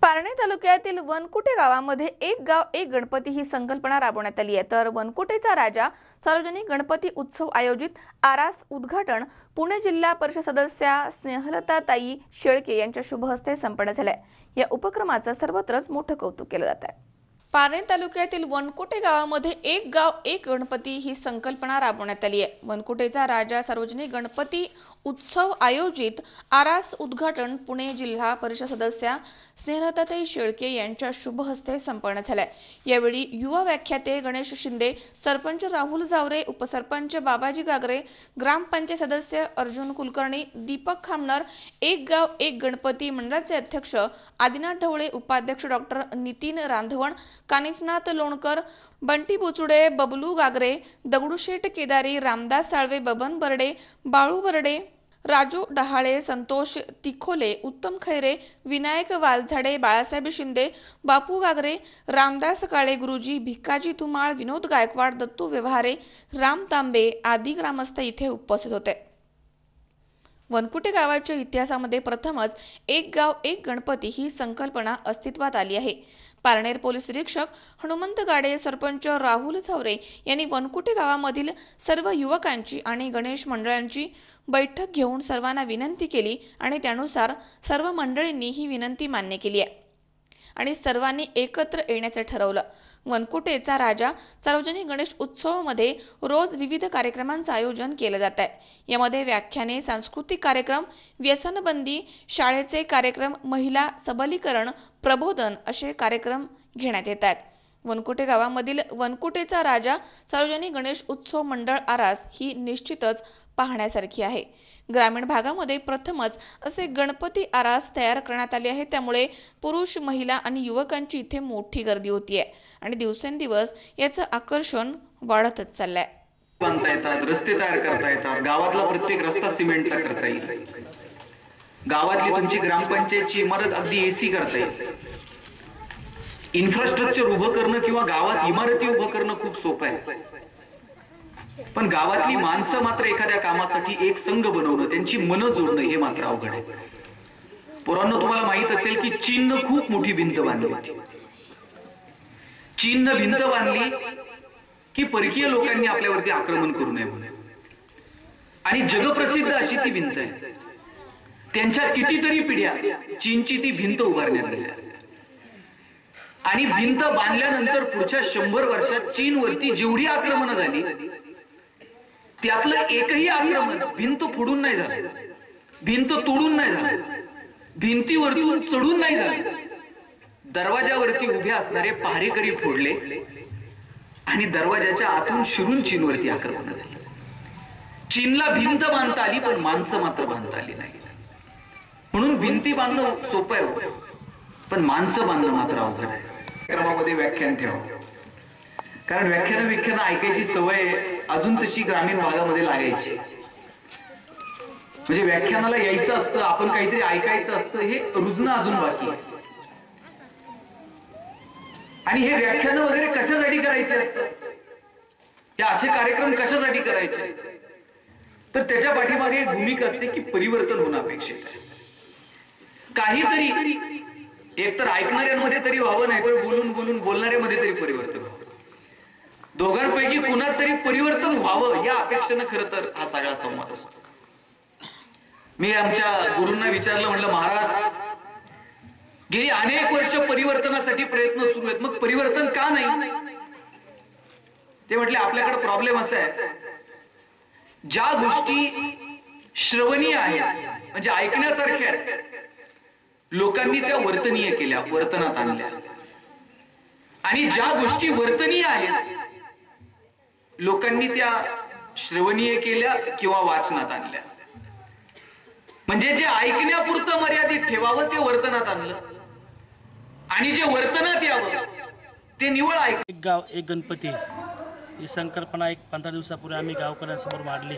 पारणे तालुक्यातील वनकुटे गावामध्ये एक गाव एक गणपती ही संकल्पना राबवण्यात आली आहे. तर वनकुटेचा राजा सार्वजनिक गणपती उत्सव आयोजित आरास उद्घाटन पुणे जिल्हा परिषद सदस्या स्नेहलताताई शेळके यांच्या शुभ हस्ते संपन्न झालंय. या उपक्रमाचं सर्वत्रच मोठं कौतुक केलं जात आहे. पारणे तालुक्यातील वनकुटे गावामध्ये एक गाव एक गणपती ही संकल्पना राबवण्यात आली आहे. वनकुटेचा राजा सार्वजनिक गणपती उत्सव आयोजित आरास उद्घाटन पुणे जिल्हा परिषद सदस्या स्नेहलताताई शेळके यांच्या शुभ हस्ते संपन्न झालंय. यावेळी युवा व्याख्याते गणेश शिंदे, सरपंच राहुल जावरे, उपसरपंच बाबाजी गागरे, ग्रामपंचायत सदस्य अर्जुन कुलकर्णी, दीपक खामनर, एक गाव एक गणपती मंडळाचे अध्यक्ष आदिनाथ ढवळे, उपाध्यक्ष डॉक्टर नितीन रांधवण, कानिफनाथ लोणकर, बंटी बोचुडे, बबलू गागरे, दगडूशेठ केदारी, रामदास साळवे, बबन बर्डे, बाळू बर्डे, राजू डहाळे, संतोष तिखोले, उत्तम खैरे, विनायक वालझाडे, बाळासाहेब शिंदे, बापू गागरे, रामदास काळे गुरुजी, भिकाजी तुमाळ, विनोद गायकवाड, दत्तू व्यवहारे, राम तांबे आदी ग्रामस्थ इथे उपस्थित होते. वनकुटे गावाच्या इतिहासामध्ये प्रथमच एक गाव एक गणपती ही संकल्पना अस्तित्वात आली आहे. पारनेर पोलीस निरीक्षक हनुमंत गाडे, सरपंच राहुल चौरे यांनी वनकुटे गावामधील सर्व युवकांची आणि गणेश मंडळांची बैठक घेऊन सर्वांना विनंती केली आणि त्यानुसार सर्व मंडळींनी ही विनंती मान्य केली आहे आणि सर्वांनी एकत्र येण्याचे ठरवलं. वनकुटेचा राजा सार्वजनिक गणेश उत्सवामध्ये रोज विविध कार्यक्रमांचं आयोजन केलं जात आहे. यामध्ये व्याख्याने, सांस्कृतिक कार्यक्रम, व्यसनबंदी, शाळेचे कार्यक्रम, महिला सबलीकरण, प्रबोधन असे कार्यक्रम घेण्यात येत आहेत. वनकुटे गावामधील वनकुटेचा राजा सार्वजनिक गणेश उत्सव मंडळ आरास ही निश्चितच पाहण्यासारखी आहे. ग्रामीण भागामध्ये प्रथमच असे गणपती आरास तयार करण्यात आले आहे. त्यामुळे पुरुष, महिला आणि युवकांची इथे मोठी गर्दी होतीये आणि दिवसेंदिवस याचं आकर्षण वाढतच चाललंय. बांधता येतात, रस्ते तयार करता येतात, गावातला प्रत्येक रस्ता सिमेंटचा करता येईल, गावातली तुमची ग्रामपंचायतची इमारत अगदी एसी करता येईल. इन्फ्रास्ट्रक्चर उभं करणं किंवा गावात इमारती उभं करणं खूप सोपं आहे, पण गावातली माणसं मात्र एखाद्या कामासाठी एक संघ बनवणं, त्यांची मनं जोडणं हे मात्र अवघड आहे. पोरांनो, तुम्हाला माहित असेल की चीननं खूप मोठी भिंत बांधली होती. चीननं भिंत बांधली की परकीय लोकांनी आपल्यावरती आक्रमण करू नये म्हणून, आणि जगप्रसिद्ध अशी ती भिंत आहे. त्यांच्या कितीतरी पिढ्या चीनची ती भिंत उभारण्यात गेल्या आणि भिंत बांधल्यानंतर पुढच्या 100 वर्षात चीनवरती जेवढी आक्रमणं झाली त्यातलं एकही आक्रमण भिंत फोडून नाही झालं, भिंत तोडून नाही झालं, भिंतीवरतून चढून नाही झालं. दरवाजावरती उभे असणारे पहारेकरी फोडले आणि दरवाजाच्या आतून शिरून चीनवरती आक्रमण झाली. चीनला भिंत बांधता आली पण माणसं मात्र बांधता आली नाही. म्हणून भिंती बांधणं सोपं आहे, पण माणसं बांधणं मात्र अवघड आहे. क्रमामध्ये व्याख्यान ठेवा, कारण व्याख्यानं ऐकायची सवय अजून तशी ग्रामीण भागामध्ये लागायची. म्हणजे व्याख्यानाला यायचं असतं, आपण काहीतरी ऐकायचं असतं, हे रुजणं अजून बाकी आहे. आणि हे व्याख्यान वगैरे कशासाठी करायचे असतात, हे असे कार्यक्रम कशासाठी करायचे, तर त्याच्या पाठीमागे एक भूमिका असते की परिवर्तन होणं अपेक्षित आहे. काहीतरी एकतर ऐकणाऱ्यांमध्ये तरी व्हावं, नाही तर बोलून बोलून बोलणाऱ्यामध्ये तरी परिवर्तन व्हावं. दोघांपैकी कुणात तरी परिवर्तन व्हावं या अपेक्षेनं खरं तर हा सगळा संवाद असतो. मी आमच्या गुरूंना विचारलं, म्हणलं महाराज गेली अनेक वर्ष परिवर्तनासाठी प्रयत्न सुरू आहेत, मग परिवर्तन का नाही? ते म्हटले आपल्याकडे प्रॉब्लेम असा आहे, ज्या गोष्टी श्रवणीय आहेत म्हणजे ऐकण्यासारख्या आहेत, लोकांनी त्या वर्तनीय केल्या, वर्तनात आणल्या, आणि ज्या गोष्टी वर्तनीय आहेत लोकांनी त्या श्रवणीय केल्या किंवा वाचनात आणल्या. म्हणजे जे ऐकण्यापुरतं मर्यादित ठेवावं ते वर्तनात आणलं, आणि जे वर्तनात यावं ते निवळ ऐक. एक गाव एक गणपती ही संकल्पना 15 दिवसापूर्वी आम्ही गावकऱ्यांसमोर मांडली.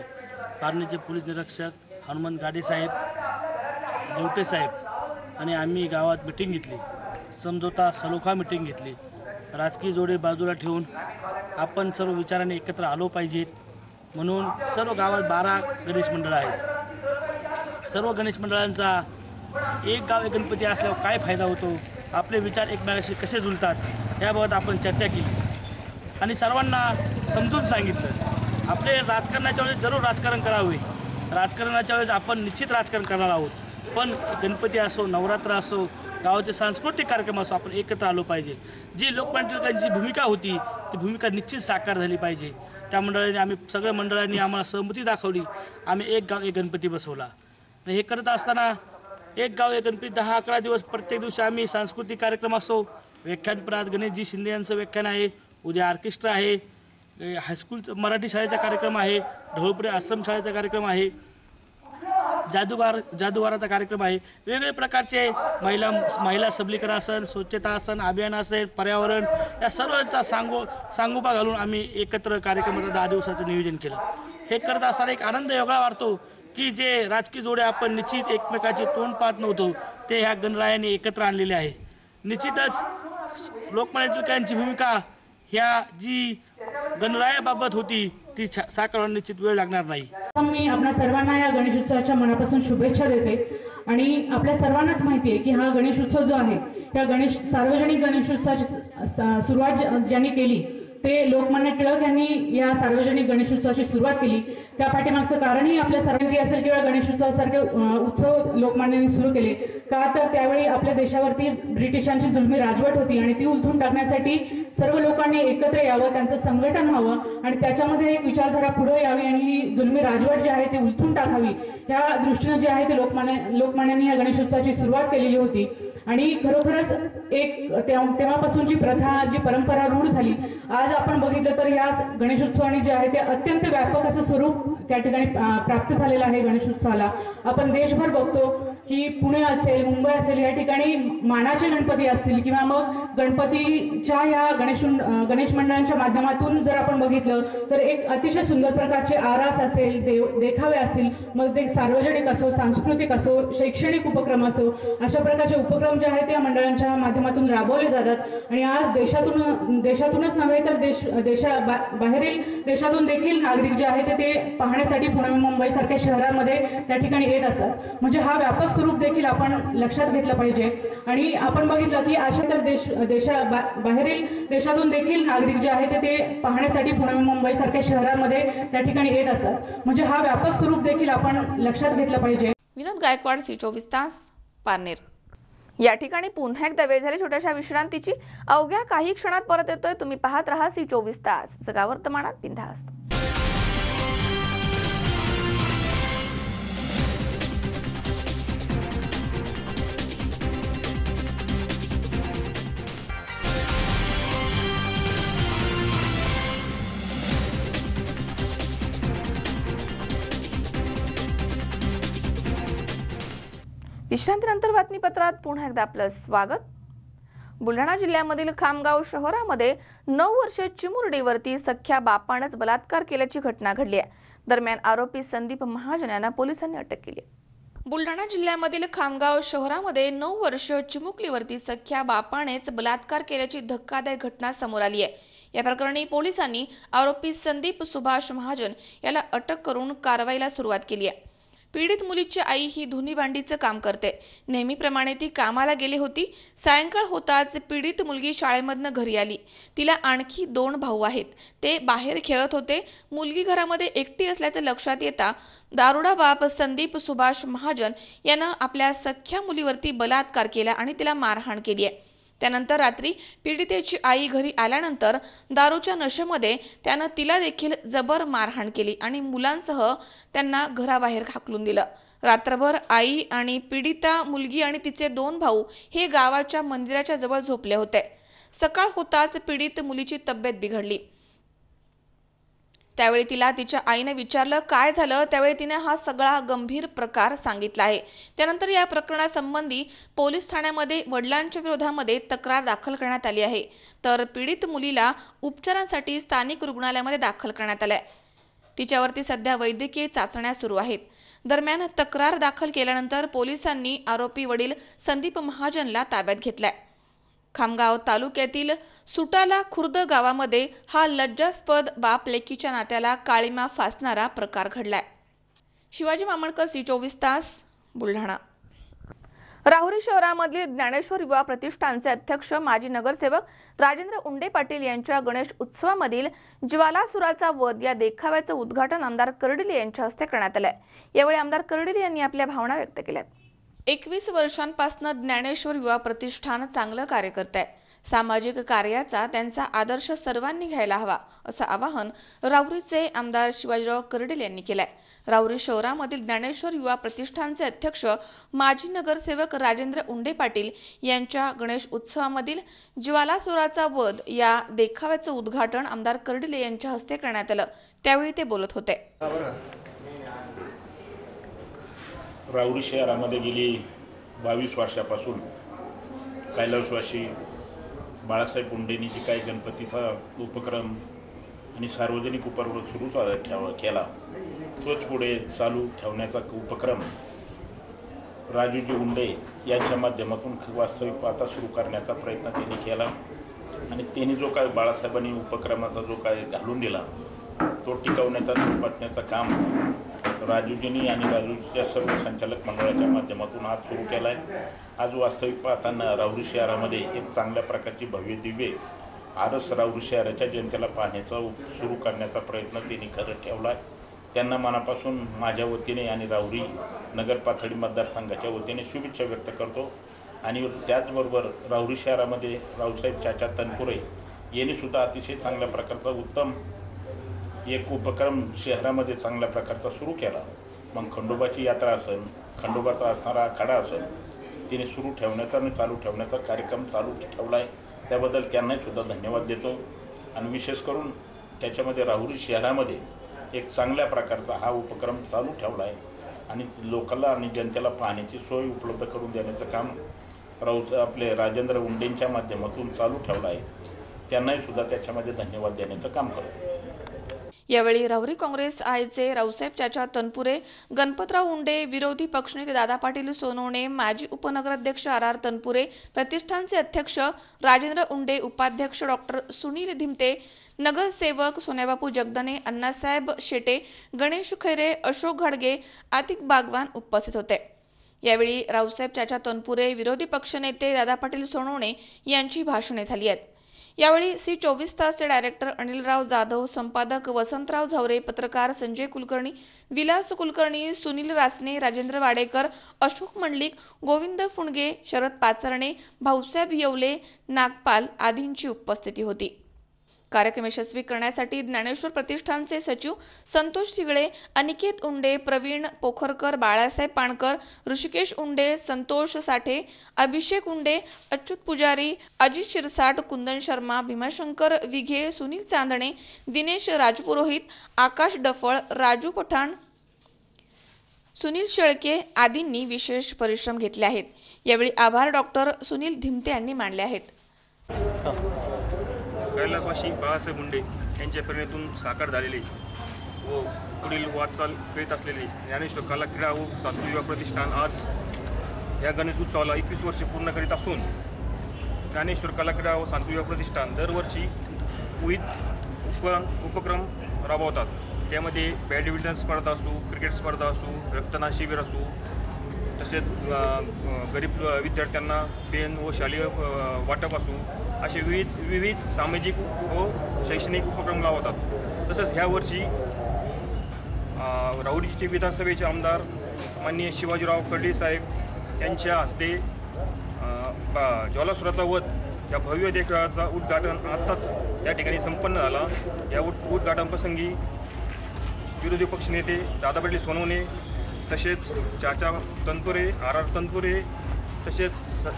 पारनेरचे पोलीस निरीक्षक हनुमंत गाडे साहेब, देवटे साहेब आणि आम्ही गावात मिटिंग घेतली, समझोता सलोखा मिटिंग घेतली. राजकीय जोडे बाजूला ठेवून आपण सर्व विचाराने एकत्र आलो पाहिजेत म्हणून सर्व गावात 12 गणेश मंडळ आहेत. सर्व गणेश मंडळांचा एक गाव एक गणपती असल्यावर काय फायदा होतो, आपले विचार एकमेकांशी कसे जुळतात याबाबत आपण चर्चा केली आणि सर्वांना समजून सांगितलं. आपले राजकारणाच्या वेळेस जरूर राजकारण करावे, राजकारणाच्या वेळेस आपण निश्चित राजकारण करणार आहोत, पण गणपती असो, नवरात्र असो, गावाचे सांस्कृतिक कार्यक्रम असो, आपण एकत्र आलो पाहिजे. जी लोकमान्य टिळकांची भूमिका होती ती भूमिका निश्चित साकार झाली पाहिजे. त्या मंडळाने आम्ही सगळ्या मंडळांनी आम्हाला सहमती दाखवली, आम्ही एक गाव एक गणपती बसवला. हे करत असताना एक गाव एक गणपती 10-11 दिवस प्रत्येक दिवशी आम्ही सांस्कृतिक कार्यक्रम असो, व्याख्यानप्रात गणेशजी शिंदे यांचं व्याख्यान आहे, उद्या ऑर्केस्ट्रा आहे, हायस्कूल मराठी शाळेचा कार्यक्रम आहे, ढवळपुरे आश्रम शाळेचा कार्यक्रम आहे, जादूगाराचा कार्यक्रम आहे, वेगवेगळे प्रकारचे महिला सबलीकरण असेल, स्वच्छता असेल, अभियान असेल, पर्यावरण, या सर्वांचा सांगोपा घालून आम्ही एकत्र कार्यक्रमाचं 10 दिवसाचं नियोजन केलं. हे करत असताना एक आनंद वेगळा वाटतो की जे राजकीय जोडे आपण निश्चित एकमेकाचे तोंड पाहत नव्हतो ते ह्या गणरायाने एकत्र आणलेले आहे. निश्चितच लोकमान्य टिळकांची भूमिका ह्या जी गणरायाबाबत होती ती साकारायला निश्चित वेळ लागणार नाही. मी आपल्या सर्वांना या गणेशोत्सवाच्या मनापासून शुभेच्छा देते. आणि आपल्या सर्वांनाच माहिती आहे की हा गणेशोत्सव जो आहे त्या सार्वजनिक गणेशोत्सवाची सुरुवात ज्यांनी केली ते लोकमान्य टिळक यांनी या सार्वजनिक गणेशोत्सवाची सुरुवात केली. त्या पाठीमागचं कारणही आपल्या सर्वांनी असेल किंवा गणेशोत्सवासारखे उत्सव लोकमान्यांनी सुरू केले का तर त्यावेळी आपल्या देशावरती ब्रिटिशांची जुलमी राजवट होती आणि ती उलथून टाकण्यासाठी सर्व लोकांनी एकत्र यावं, त्यांचं संघटन व्हावं आणि त्याच्यामध्ये एक विचारधारा पुढे यावी आणि ही जुलमी राजवट जी आहे ती उलथून टाकावी या दृष्टीने जे आहे ते लोकमान्यांनी या गणेशोत्सवाची सुरुवात केलेली होती. आणि खरोखरच एक तेव्हापासूनची प्रथा जी परंपरा रूढ झाली. आज आपण बघितलं तर या गणेशोत्सवाने जे आहे ते अत्यंत व्यापक असं स्वरूप त्या ठिकाणी प्राप्त झालेलं आहे गणेशोत्सवाला. आपण देशभर बघतो की पुणे असेल, मुंबई असेल या ठिकाणी मानाचे गणपती असतील किंवा मग गणपतीच्या या गणेश मंडळांच्या माध्यमातून जर आपण बघितलं तर एक अतिशय सुंदर प्रकारचे आरास असेल, देखावे असतील, मग ते सार्वजनिक असो, सांस्कृतिक असो, शैक्षणिक उपक्रम असो, अशा प्रकारचे उपक्रम जे आहेत त्या मंडळांच्या माध्यमातून राबवले जातात. आणि आज देशातूनच नव्हे तर बाहेरील देशातून देखील नागरिक जे आहेत ते पाहण्यासाठी पुणे मुंबई सारख्या शहरांमध्ये त्या ठिकाणी येत असतात. म्हणजे हा व्यापक स्वरूप देखील आपण लक्षात घेतलं पाहिजे. आणि आपण बघितलं की अशा तर बाहेरील देशातून देखील नागरिक जे आहेत ते पाहण्यासाठी पुणे मुंबई सारख्या शहरांमध्ये त्या ठिकाणी येत असतात. म्हणजे हा व्यापक स्वरूप देखील आपण लक्षात घेतलं पाहिजे. विनोद गायकवाड, C24 तास, पारनेर. या ठिकाणी पुन्हा एकदा वेळ झाली छोट्याशा विश्रांतीची. अवघ्या काही क्षणात परत येतोय. तुम्ही पाहत राहा C24 तास, जगा वर्तमानात बिनधास्त. विश्रांतीनंतर बातमीपत्रात पुन्हा एकदा आपलं स्वागत. बुलढाणा जिल्ह्यामधील खामगाव शहरामध्ये 9 वर्षीय चिमुरडीवरती सख्या बापानंच बलात्कार केल्याची घटना घडली आहे. दरम्यान आरोपी संदीप महाजन यांना पोलिसांनी अटक केली. बुलढाणा जिल्ह्यामधील खामगाव शहरामध्ये 9 वर्षीय चिमुकलीवरती सख्या बापानेच बलात्कार केल्याची धक्कादायक घटना समोर आली आहे. या प्रकरणी पोलिसांनी आरोपी संदीप सुभाष महाजन याला अटक करून कारवाईला सुरुवात केली आहे. पीडित मुलीची आई ही धुनी भांडीचं काम करते. नेहमीप्रमाणे ती कामाला गेली होती. सायंकाळ होताच पीडित मुलगी शाळेमधनं घरी आली. तिला आणखी 2 भाऊ आहेत. ते बाहेर खेळत होते. मुलगी घरामध्ये एकटी असल्याचं लक्षात येता दारुडा बाप संदीप सुभाष महाजन यानं आपल्या सख्या मुलीवरती बलात्कार केला आणि तिला मारहाण केली आहे. त्यानंतर रात्री पीडितेची आई घरी आल्यानंतर दारूच्या नशेमध्ये त्यानं तिला देखील जबर मारहाण केली आणि मुलांसह त्यांना घराबाहेर हाकलून दिलं. रात्रभर आई आणि पीडिता मुलगी आणि तिचे 2 भाऊ हे गावाच्या मंदिराच्या जवळ झोपले होते. सकाळ होताच पीडित मुलीची तब्येत बिघडली. त्यावेळी तिला तिच्या आईने विचारलं काय झालं. त्यावेळी तिने हा सगळा गंभीर प्रकार सांगितला आहे. त्यानंतर या प्रकरणासंबंधी पोलीस ठाण्यामध्ये वडिलांच्या विरोधामध्ये तक्रार दाखल करण्यात आली आहे. तर पीडित मुलीला उपचारांसाठी स्थानिक रुग्णालयामध्ये दाखल करण्यात आले. तिच्यावरती सध्या वैद्यकीय चाचण्या सुरू आहेत. दरम्यान तक्रार दाखल केल्यानंतर पोलिसांनी आरोपी वडील संदीप महाजनला ताब्यात घेतलाय. खामगाव तालुक्यातील सुटाला खुर्द गावामध्ये हा लज्जास्पद बाप लेकीच्या नात्याला काळीमा फासणारा प्रकार घडलाय. शिवाजी मामणकर, C24 तास, बुलढाणा. राहुरी शहरामधील ज्ञानेश्वर युवा प्रतिष्ठानचे अध्यक्ष माजी नगरसेवक राजेंद्र उंडे पाटील यांच्या गणेश उत्सवामधील ज्वालासुराचा वध या देखाव्याचं उद्घाटन आमदार कर्डिले यांच्या हस्ते करण्यात आलंय. यावेळी आमदार कर्डिले यांनी आपल्या भावना व्यक्त केल्यात. 21 वर्षांपासून ज्ञानेश्वर युवा प्रतिष्ठान चांगलं कार्य करत आहे. सामाजिक कार्याचा त्यांचा आदर्श सर्वांनी घ्यायला हवा असं आवाहन राहुरीचे आमदार शिवाजीराव कर्डिले यांनी केलंय. राहुरी शहरामधील ज्ञानेश्वर युवा प्रतिष्ठानचे अध्यक्ष माजी नगरसेवक राजेंद्र उंडे पाटील यांच्या गणेश उत्सवामधील ज्वालासुराचा वध या देखाव्याचं उद्घाटन आमदार कर्डिले यांच्या हस्ते करण्यात आलं. त्यावेळी ते बोलत होते. राहुरी शहरामध्ये गेली 22 वर्षापासून कैलासवासी बाळासाहेब उंडेंनी जी काही गणपतीचा उपक्रम आणि सार्वजनिक उपक्रम सुरू केला तोच पुढे चालू ठेवण्याचा उपक्रम राजूजी उंडे यांच्या माध्यमातून वास्तविक पाहता सुरू करण्याचा प्रयत्न त्यांनी केला. आणि त्यांनी जो काय बाळासाहेबांनी उपक्रमाचा जो काय घालून दिला तो टिकवण्याचा जोपासण्याचं काम राजूजींनी आणि राजूच्या सर्व संचालक मंडळाच्या माध्यमातून आज सुरू केलं आहे. आज वास्तविक पाहताना राहुरी शहरामध्ये एक चांगल्या प्रकारची भव्य दिव्य आरस राहुरी शहराच्या जनतेला पाहण्याचा सुरू करण्याचा प्रयत्न त्यांनी करत ठेवला आहे. त्यांना मनापासून माझ्या वतीने आणि राहुरी नगर पाथर्डी मतदारसंघाच्या वतीने शुभेच्छा व्यक्त करतो. आणि त्याचबरोबर राहुरी शहरामध्ये रावसाहेब चाचा तनपुरे यांनीसुद्धा अतिशय चांगल्या प्रकारचा उत्तम एक उपक्रम शहरामध्ये चांगल्या प्रकारचा सुरू केला. मग खंडोबाची यात्रा असेल, खंडोबाचा असणारा आखाडा असेल, तिने सुरू ठेवण्याचा आणि चालू ठेवण्याचा कार्यक्रम चालू ठेवला आहे. त्याबद्दल त्यांनाही सुद्धा धन्यवाद देतो. आणि विशेष करून त्याच्यामध्ये राहुरी शहरामध्ये एक चांगल्या प्रकारचा हा उपक्रम चालू ठेवला आहे आणि लोकांना आणि जनतेला पाहण्याची सोय उपलब्ध करून देण्याचं काम आपले राजेंद्र उंडेंच्या माध्यमातून चालू ठेवलं आहे. त्यांनाही सुद्धा त्याच्यामध्ये धन्यवाद देण्याचं काम करतो. यावेळी राहुरी काँग्रेस आयचे रावसाहेब चाचा तनपुरे, गणपतराव उंडे, विरोधी पक्षनेते दादा पाटील सोनवणे, माजी उपनगराध्यक्ष आर तनपुरे, प्रतिष्ठानचे अध्यक्ष राजेंद्र उंडे, उपाध्यक्ष डॉक्टर सुनील धिमते, नगरसेवक सोन्याबापू जगदने, अण्णासाहेब शेटे, गणेश खैरे, अशोक घाडगे आदी बागवान उपस्थित होते. यावेळी रावसाहेब चाचा तनपुरे, विरोधी पक्षनेते दादा पाटील सोनवणे यांची भाषणे झाली आहेत. यावेळी सी24 तासचे डायरेक्टर अनिलराव जाधव, संपादक वसंतराव झावरे, पत्रकार संजय कुलकर्णी, विलास कुलकर्णी, सुनील रासने, राजेंद्र वाडेकर, अशोक मंडलिक, गोविंद फुंडगे, शरद पाचरणे, भाऊसाहेब येवले, नागपाल आदींची उपस्थिती होती. कार्यक्रम यशस्वी करण्यासाठी ज्ञानेश्वर प्रतिष्ठानचे सचिव संतोष तिगळे, अनिकेत उंडे, प्रवीण पोखरकर, बाळासाहेब पाणकर, ऋषिकेश उंडे, संतोष साठे, अभिषेक उंडे, अच्युत पुजारी, अजित शिरसाट, कुंदन शर्मा, भीमाशंकर विघे, सुनील चांदणे, दिनेश राजपुरोहित, आकाश डफळ, राजू पठाण, सुनील शेळके आदींनी विशेष परिश्रम घेतले आहेत. यावेळी आभार डॉक्टर सुनील धिमते यांनी मानले आहेत. कैलासवासी बाळासाहेब मुंडे यांच्या प्रेरणेतून साकार झालेले व पुढील वाटचाल करीत असलेले ज्ञानेश्वर कला क्रीडा व सांस्कृतिक युवा प्रतिष्ठान आज या गणेश उत्सवाला 21 वर्षे पूर्ण करीत असून ज्ञानेश्वर कला क्रीडा व सांस्कृतिक युवा प्रतिष्ठान दरवर्षी विविध उपक्रम राबवतात. त्यामध्ये बॅडमिंटन स्पर्धा असो, क्रिकेट स्पर्धा असो, रक्तदान शिबिर असो, तसेच गरीब विद्यार्थ्यांना पेन व शालेय वाटप असो असे विविध सामाजिक व शैक्षणिक उपक्रम लावतात. तसंच ह्या वर्षी राहुरीचे विधानसभेचे आमदार माननीय शिवाजीराव कर्डे साहेब यांच्या हस्ते ज्वालासुराचा वध या भव्य देखाव्याचा उद्घाटन आत्ताच या ठिकाणी संपन्न झाला. या उद्घाटन प्रसंगी विरोधी पक्षनेते दादा पाटील सोनवणे, तसेच चाचा तनपुरे, आर तनपुरे, तसेच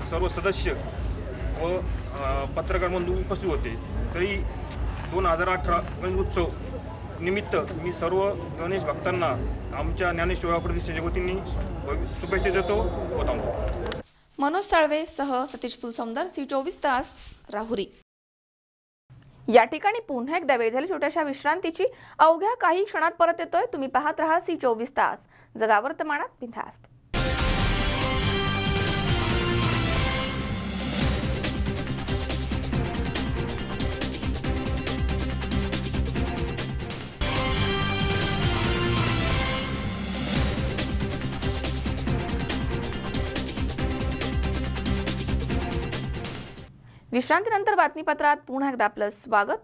सर्व सदस्य व पत्रकार बंधू उपस्थित होते. तरी 2018 गणेश उत्सव निमित्त मी सर्व गणेश भक्तांना आमच्या ज्ञानेश्वर प्रतिष्ठानच्या वतीने शुभेच्छा देतो व थांबतो. मनोज साळवे सह सतीश फुलसौंदर, सी24 तास, राहुरी. या ठिकाणी पुन्हा एकदा वेळ झाली छोट्याशा विश्रांतीची. अवघ्या काही क्षणात परत येतोय. तुम्ही पाहत राहा सी24 तास, जगा वर्तमानात बिनधास्त. विश्रांतीनंतर बातमीपत्रात पुन्हा एकदा आपलं स्वागत.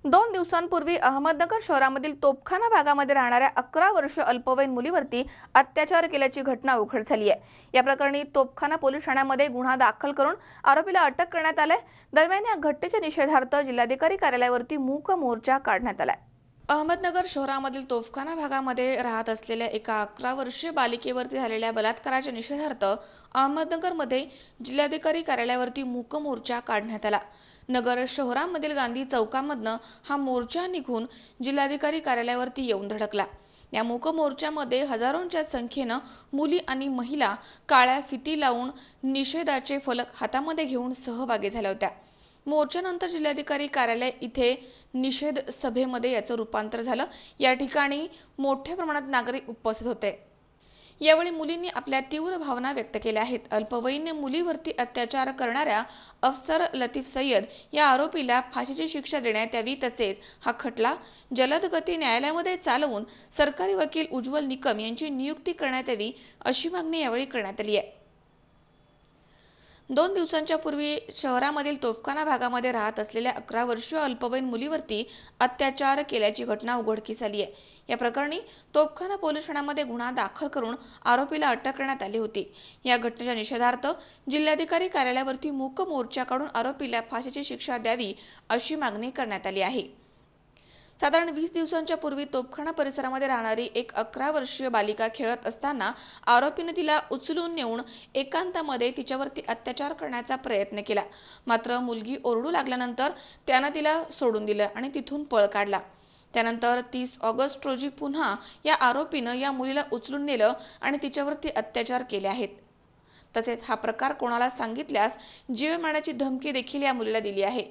2 दिवसांपूर्वी अहमदनगर शहरामधील तोपखाना भागामध्ये राहणाऱ्या 11 वर्ष अल्पवयीन मुलीवरती अत्याचार केल्याची घटना उघड झाली आहे. या प्रकरणी तोपखाना पोलीस ठाण्यामध्ये गुन्हा दाखल करून आरोपीला अटक करण्यात आली. दरम्यान या घटनेच्या निषेधार्थ जिल्हाधिकारी कार्यालयावरती मूक मोर्चा काढण्यात आला. अहमदनगर शहरामधील तोफखाना भागामध्ये राहत असलेल्या एका 11 वर्षीय बालिकेवरती झालेल्या बलात्काराच्या निषेधार्थ अहमदनगरमध्ये जिल्हाधिकारी कार्यालयावरती मूक मोर्चा काढण्यात आला. नगर शहरामधील गांधी चौकामधनं हा मोर्चा निघून जिल्हाधिकारी कार्यालयावरती येऊन धडकला. या मूक मोर्चामध्ये हजारोंच्या संख्येनं मुली आणि महिला काळ्या फिती लावून निषेधाचे फलक हातामध्ये घेऊन सहभागी झाल्या होत्या. मोर्चानंतर जिल्हाधिकारी कार्यालय इथे निषेध सभेमध्ये याचं रूपांतर झालं. या ठिकाणी मोठ्या प्रमाणात नागरिक उपस्थित होते. यावेळी मुलींनी आपल्या तीव्र भावना व्यक्त केल्या आहेत. अल्पवयीन मुलीवरती अत्याचार करणाऱ्या अफसर लतीफ सय्यद या आरोपीला फाशीची शिक्षा देण्यात यावी, तसेच हा खटला जलद गती न्यायालयामध्ये चालवून सरकारी वकील उज्ज्वल निकम यांची नियुक्ती करण्यात यावी अशी मागणी यावेळी करण्यात आली आहे. 2 दिवसांच्या पूर्वी शहरामधील तोफखाना भागामध्ये राहत असलेल्या 11 वर्षीय अल्पवयीन मुलीवरती अत्याचार केल्याची घटना उघडकीस आली आहे. या प्रकरणी तोफखाना पोलीस ठाण्यामध्ये गुन्हा दाखल करून आरोपीला अटक करण्यात आली होती. या घटनेच्या निषेधार्थ जिल्हाधिकारी कार्यालयावरती मूक मोर्चा काढून आरोपीला फाशीची शिक्षा द्यावी अशी मागणी करण्यात आली आहे. साधारण 20 दिवसांच्या पूर्वी तोफखाना परिसरामध्ये राहणारी एक 11 वर्षीय बालिका खेळत असताना आरोपीने तिला उचलून नेऊन एकांतामध्ये तिच्यावरती अत्याचार करण्याचा प्रयत्न केला. मात्र मुलगी ओरडू लागल्यानंतर त्यानं तिला सोडून दिलं आणि तिथून पळ काढला. त्यानंतर 30 ऑगस्ट रोजी पुन्हा या आरोपीनं या मुलीला उचलून नेलं आणि तिच्यावरती अत्याचार केले आहेत. तसेच हा प्रकार कोणाला सांगितल्यास जीव मारण्याची धमकी देखील या मुलीला दिली आहे.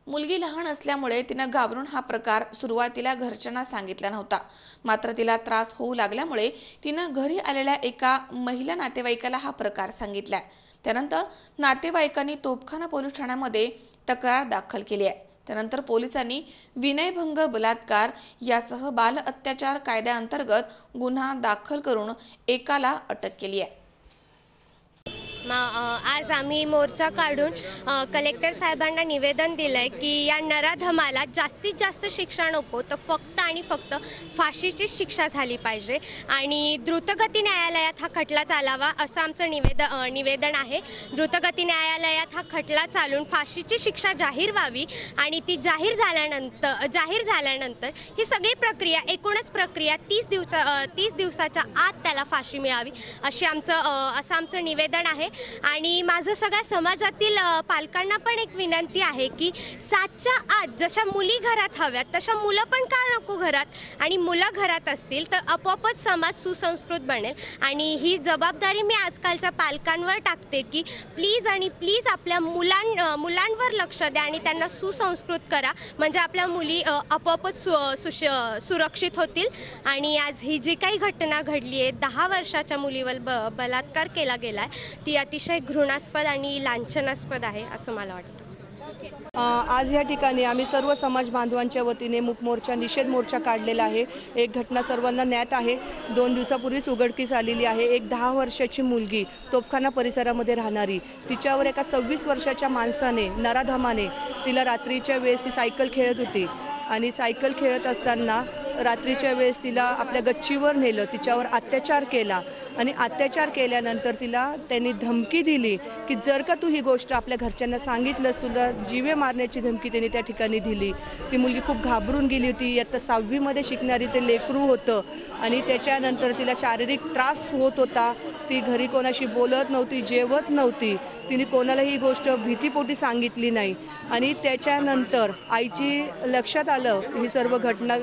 मुलगी लहान असल्यामुळे तिनं घाबरून हा प्रकार सुरुवातीला घरच्यांना सांगितला नव्हता. मात्र तिला त्रास होऊ लागल्यामुळे तिनं घरी आलेल्या एका महिला नातेवाईकाला हा प्रकार सांगितला. त्यानंतर नातेवाईकांनी तोफखाना पोलीस ठाण्यामध्ये तक्रार दाखल केली आहे. त्यानंतर पोलिसांनी विनयभंग बलात्कार यासह बाल अत्याचार कायद्याअंतर्गत गुन्हा दाखल करून एकाला अटक केली आहे. आज आम्ही मोर्चा काढून कलेक्टर साहेबांना निवेदन दिलंय की या नराधमाला जास्तीत जास्त शिक्षा नको, तर फक्त आणि फक्त फाशीची शिक्षा झाली पाहिजे आणि द्रुतगती न्यायालयात हा खटला चालावा असं आमचं निवेदन आहे. द्रुतगती न्यायालयात हा खटला चालून फाशीची शिक्षा जाहीर व्हावी आणि ती जाहीर झाल्यानंतर ही सगळी प्रक्रिया, एकूणच प्रक्रिया 30 दिवसाच्या आत त्याला फाशी मिळावी असं आमचं निवेदन आहे. आणि माझं सगळ्या समाजातील पालकांना पण एक विनंती आहे की 7च्या आत जशा मुली घरात हव्यात तशा मुलं पण का नको घरात, आणि मुलं घरात असतील तर आपोआपच समाज सुसंस्कृत बनेल. आणि ही जबाबदारी मी आजकालच्या पालकांवर टाकते की प्लीज आणि प्लीज आपल्या मुलांवर लक्ष द्या आणि त्यांना सुसंस्कृत करा, म्हणजे आपल्या मुली आपोआपच सुरक्षित होतील. आणि आज ही जी काही घटना घडली आहे, 10 वर्षाच्या मुलीवर बलात्कार केला गेला आहे, ती अतिशय घृणास्पद आणि लांछनास्पद आहे असं मला वाटतं. आज या ठिकाणी आम्ही सर्व समाज बांधवांच्या वतीने मूक मोर्चा, निषेध मोर्चा काढलेला आहे. एक घटना सर्वांना ज्ञात आहे, 2 दिवसापूर्वीच उघडकीस आलेली आहे. एक 10 वर्षाची मुलगी तोफखाना परिसरामध्ये राहणारी, तिच्यावर एका 26 वर्षाच्या माणसाने, नराधमाने, तिला रात्रीच्या वेळेस ती सायकल खेळत होती आणि सायकल खेळत असताना रात्रीच्या वेळेस तिला आपल्या गच्चीवर नेलं, तिच्यावर अत्याचार केला आणि अत्याचार केल्यानंतर तिला त्यांनी धमकी दिली की जर का तू ही गोष्ट आपल्या घरच्यांना सांगितलंस तुला जीवे मारण्याची धमकी त्यांनी त्या ठिकाणी दिली. ती मुलगी खूप घाबरून गेली होती. इयत्ता 6वीमध्ये शिकणारी ते लेकरू होतं आणि त्याच्यानंतर तिला शारीरिक त्रास होत होता. ती घरी कोणाशी बोलत नव्हती, जेवत नव्हती. तिने कोणाला ही गोष्ट भीतीपोटी सांगितली नाही आणि त्याच्यानंतर आईची लक्षात आलं ही सर्व घटना,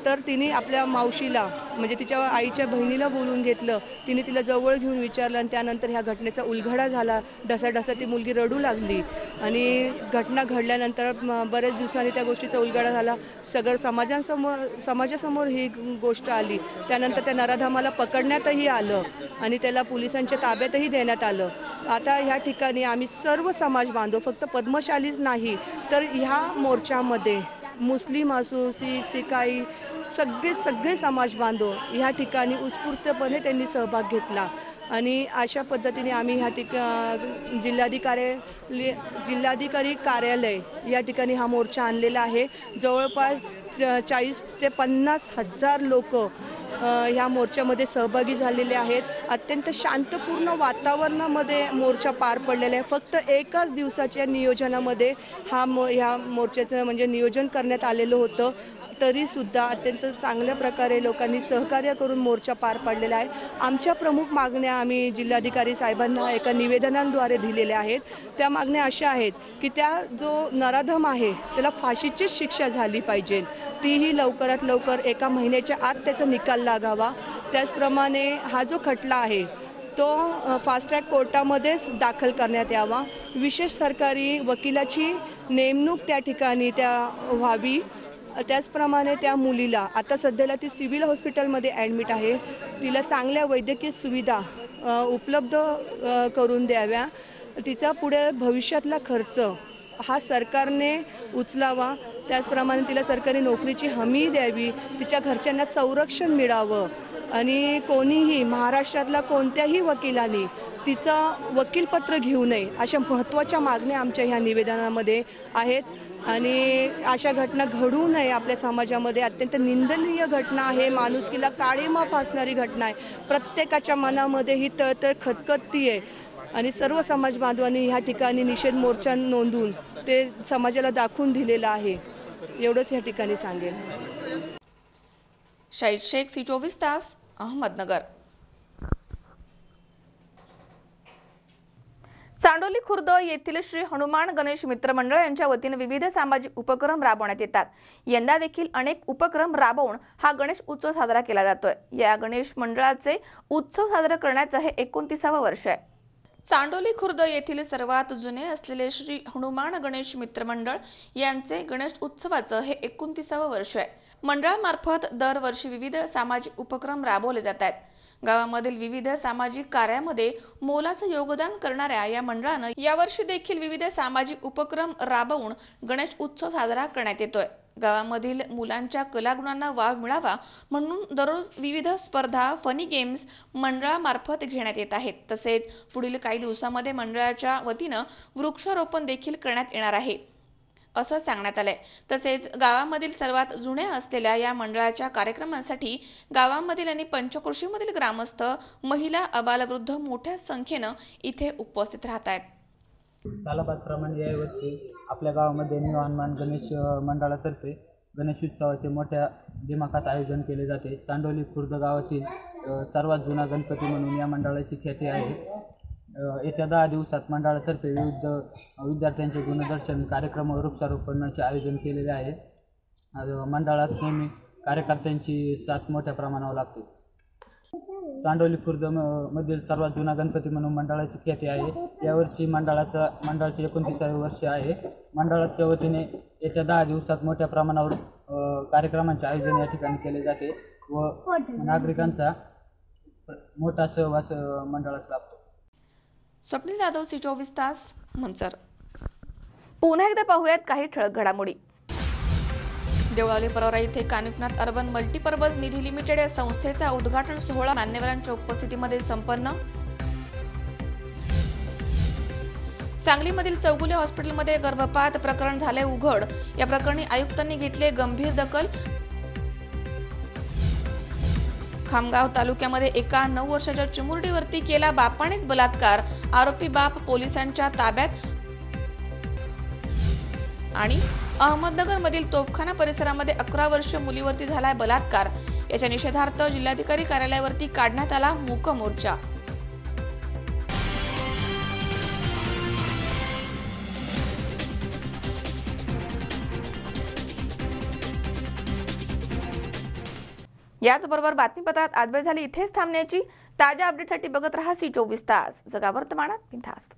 तर तिने आपल्या मावशीला म्हणजे तिच्या आईच्या बहिणीला बोलून घेतलं. तिने तिला जवळ घेऊन विचारलं आणि त्यानंतर ह्या घटनेचा उलगडा झाला. ढसाढसा ती मुलगी रडू लागली आणि घटना घडल्यानंतर बऱ्याच दिवसांनी त्या गोष्टीचा उलगडा झाला. सगळं समाजासमोर ही गोष्ट आली. त्यानंतर त्या नराधमाला पकडण्यातही आलं आणि त्याला पोलिसांच्या ताब्यातही देण्यात आलं. आता ह्या ठिकाणी आम्ही सर्व समाज बांधव, फक्त पद्मशालीच नाही तर ह्या मोर्चामध्ये मुस्लिम असो, सिखाई, सगळे समाज बांधव ह्या ठिकाणी उत्स्फूर्तपणे त्यांनी सहभाग घेतला आणि अशा पद्धतीने आम्ही ह्या जिल्हाधिकारी कार्यालय या ठिकाणी हा मोर्चा आणलेला आहे. जवळपास 40 ते 50 हजार लोक ह्या मोर्चामध्ये सहभागी झालेले आहेत. अत्यंत शांतपूर्ण वातावरणामध्ये मोर्चा पार पडलेला आहे. फक्त एकाच दिवसाच्या नियोजनामध्ये ह्या मोर्चाचं म्हणजे नियोजन करण्यात आलेलं होतं, तरीसुद्धा अत्यंत चांगल्या प्रकारे लोकांनी सहकार्य करून मोर्चा पार पाडलेला आहे. आमच्या प्रमुख मागण्या आम्ही जिल्हाधिकारी साहेबांना एका निवेदनाद्वारे दिलेल्या आहेत. त्या मागण्या अशा आहेत की त्या जो नराधम आहे त्याला फाशीचीच शिक्षा झाली पाहिजे, तीही लवकरात लवकर 1 महिन्याच्या आत त्याचा निकाल लागावा. त्याचप्रमाणे हा जो खटला आहे तो फास्ट ट्रॅक कोर्टामध्येच दाखल करण्यात यावा. विशेष सरकारी वकिलाची नेमणूक त्या ठिकाणी व्हावी त्याचप्रमाणे त्या मुलीला आता सध्याला ती सिव्हिल हॉस्पिटलमध्ये ॲडमिट आहे, तिला चांगल्या वैद्यकीय सुविधा उपलब्ध करून द्याव्या. तिचा पुढे भविष्यातला खर्च हा सरकारने उचलावा. त्याचप्रमाणे तिला सरकारी नोकरीची हमी द्यावी, तिच्या घरच्यांना संरक्षण मिळावं आणि कोणीही महाराष्ट्रातला कोणत्याही वकिलांनी तिचं वकीलपत्र घेऊ नये अशा महत्त्वाच्या मागण्या आमच्या ह्या निवेदनामध्ये आहेत. आणि अशा घटना घडू नये आपल्या समाजामध्ये. अत्यंत निंदनीय घटना आहे, माणुसकीला काळीमा फासणारी घटना आहे. प्रत्येकाच्या मनामध्ये ही तळतळ खतखतती आहे आणि सर्व समाज बांधवांनी ह्या ठिकाणी निषेध मोर्चा नोंदवून ते समाजाला दाखवून दिलेलं आहे. एवढंच या ठिकाणी सांगेन. शाहीद शेख, C24 तास, अहमदनगर. चांडोली खुर्द येथील श्री हनुमान गणेश मित्र मंडळ यांच्या वतीने विविध सामाजिक उपक्रम राबवण्यात येतात. यंदा देखील अनेक उपक्रम राबवून हा गणेश उत्सव साजरा केला जातोय. या गणेश मंडळाचे उत्सव साजरा करण्याचे हे 29वे वर्ष आहे. चांडोली खुर्द येथील सर्वात जुने असलेले श्री हनुमान गणेश मित्र मंडळ यांचे गणेश उत्सवाचं हे 29वे वर्ष आहे. मंडळामार्फत दरवर्षी विविध सामाजिक उपक्रम राबवले जात आहेत. गावामधील विविध सामाजिक कार्यामध्ये मोलाचं योगदान करणाऱ्या या मंडळानं यावर्षी देखील विविध सामाजिक उपक्रम राबवून गणेश उत्सव साजरा करण्यात येतोय. गावामधील मुलांच्या कलागुणांना वाव मिळावा म्हणून दररोज विविध स्पर्धा, फनी गेम्स मंडळामार्फत घेण्यात येत आहेत. तसेच पुढील काही दिवसांमध्ये मंडळाच्या वतीनं वृक्षारोपण देखील करण्यात येणार आहे असं सांगण्यात आलंय. तसेच गावामधील सर्वात जुन्या असलेल्या या मंडळाच्या कार्यक्रमांसाठी गावामधील आणि पंचक्रोशीमधील ग्रामस्थ, महिला, अबालवृद्ध मोठ्या संख्येनं इथे उपस्थित राहत आहेत. सालाबादप्रमाणे यावर्षी आपल्या गावामध्ये न्यू हनुमान गणेश मंडळातर्फे गणेश उत्सवाचे मोठ्या दिमाखात आयोजन केले जाते. चांडोली खुर्द गावातील सर्वात जुना गणपती म्हणून या मंडळाची ख्याती आहे. येत्या 10 दिवसात मंडळातर्फे विविध विद्यार्थ्यांचे गुणदर्शन कार्यक्रम व वृक्षारोपणाचे आयोजन केलेले आहे. मंडळात नेहमी कार्यकर्त्यांची साथ मोठ्या प्रमाणावर लागते. चांडोली खुर्द मधील सर्वात जुना गणपती म्हणून मंडळाची ख्याती आहे. यावर्षी मंडळाचे 29वे वर्ष आहे. मंडळाच्या वतीने येत्या 10 दिवसात मोठ्या प्रमाणावर कार्यक्रमांचे आयोजन या ठिकाणी केले जाते व नागरिकांचा मोठा सहवास मंडळास लाभतो. स्वप्नील जाधव, C24 तास, मंचर. पुन्हा एकदा पाहूयात काही ठळक घडामोडी. देवळाली परवरा येथे कानिफनाथ अर्बन मल्टीपर्पज निधी लिमिटेड या संस्थेचा उद्घाटन सोहळा मान्यवरांच्या उपस्थितीमध्ये संपन्न. सांगलीमधील चौगुले हॉस्पिटलमध्ये गर्भपात प्रकरण झाले उघड. या प्रकरणी आयुक्तांनी घेतले गंभीर दखल. खामगाव तालुक्यामध्ये एका 9 वर्षाच्या चिमुरडीवरती केला बापानेच बलात्कार. आरोपी बाप पोलिसांच्या ताब्यात. आणि अहमदनगर मधील तोफखाना परिसरामध्ये 11 वर्षीय मुलीवरती झालाय बलात्कार. याच्या निषेधार्थ जिल्हाधिकारी कार्यालयावरती काढण्यात आला मूक मोर्चा. याचबरोबर बातमीपत्रात आज वेळ झाली इथेच थांबण्याची. ताज्या अपडेटसाठी बघत रहा C24 तास, जगा वर्तमानात बिनधास्त.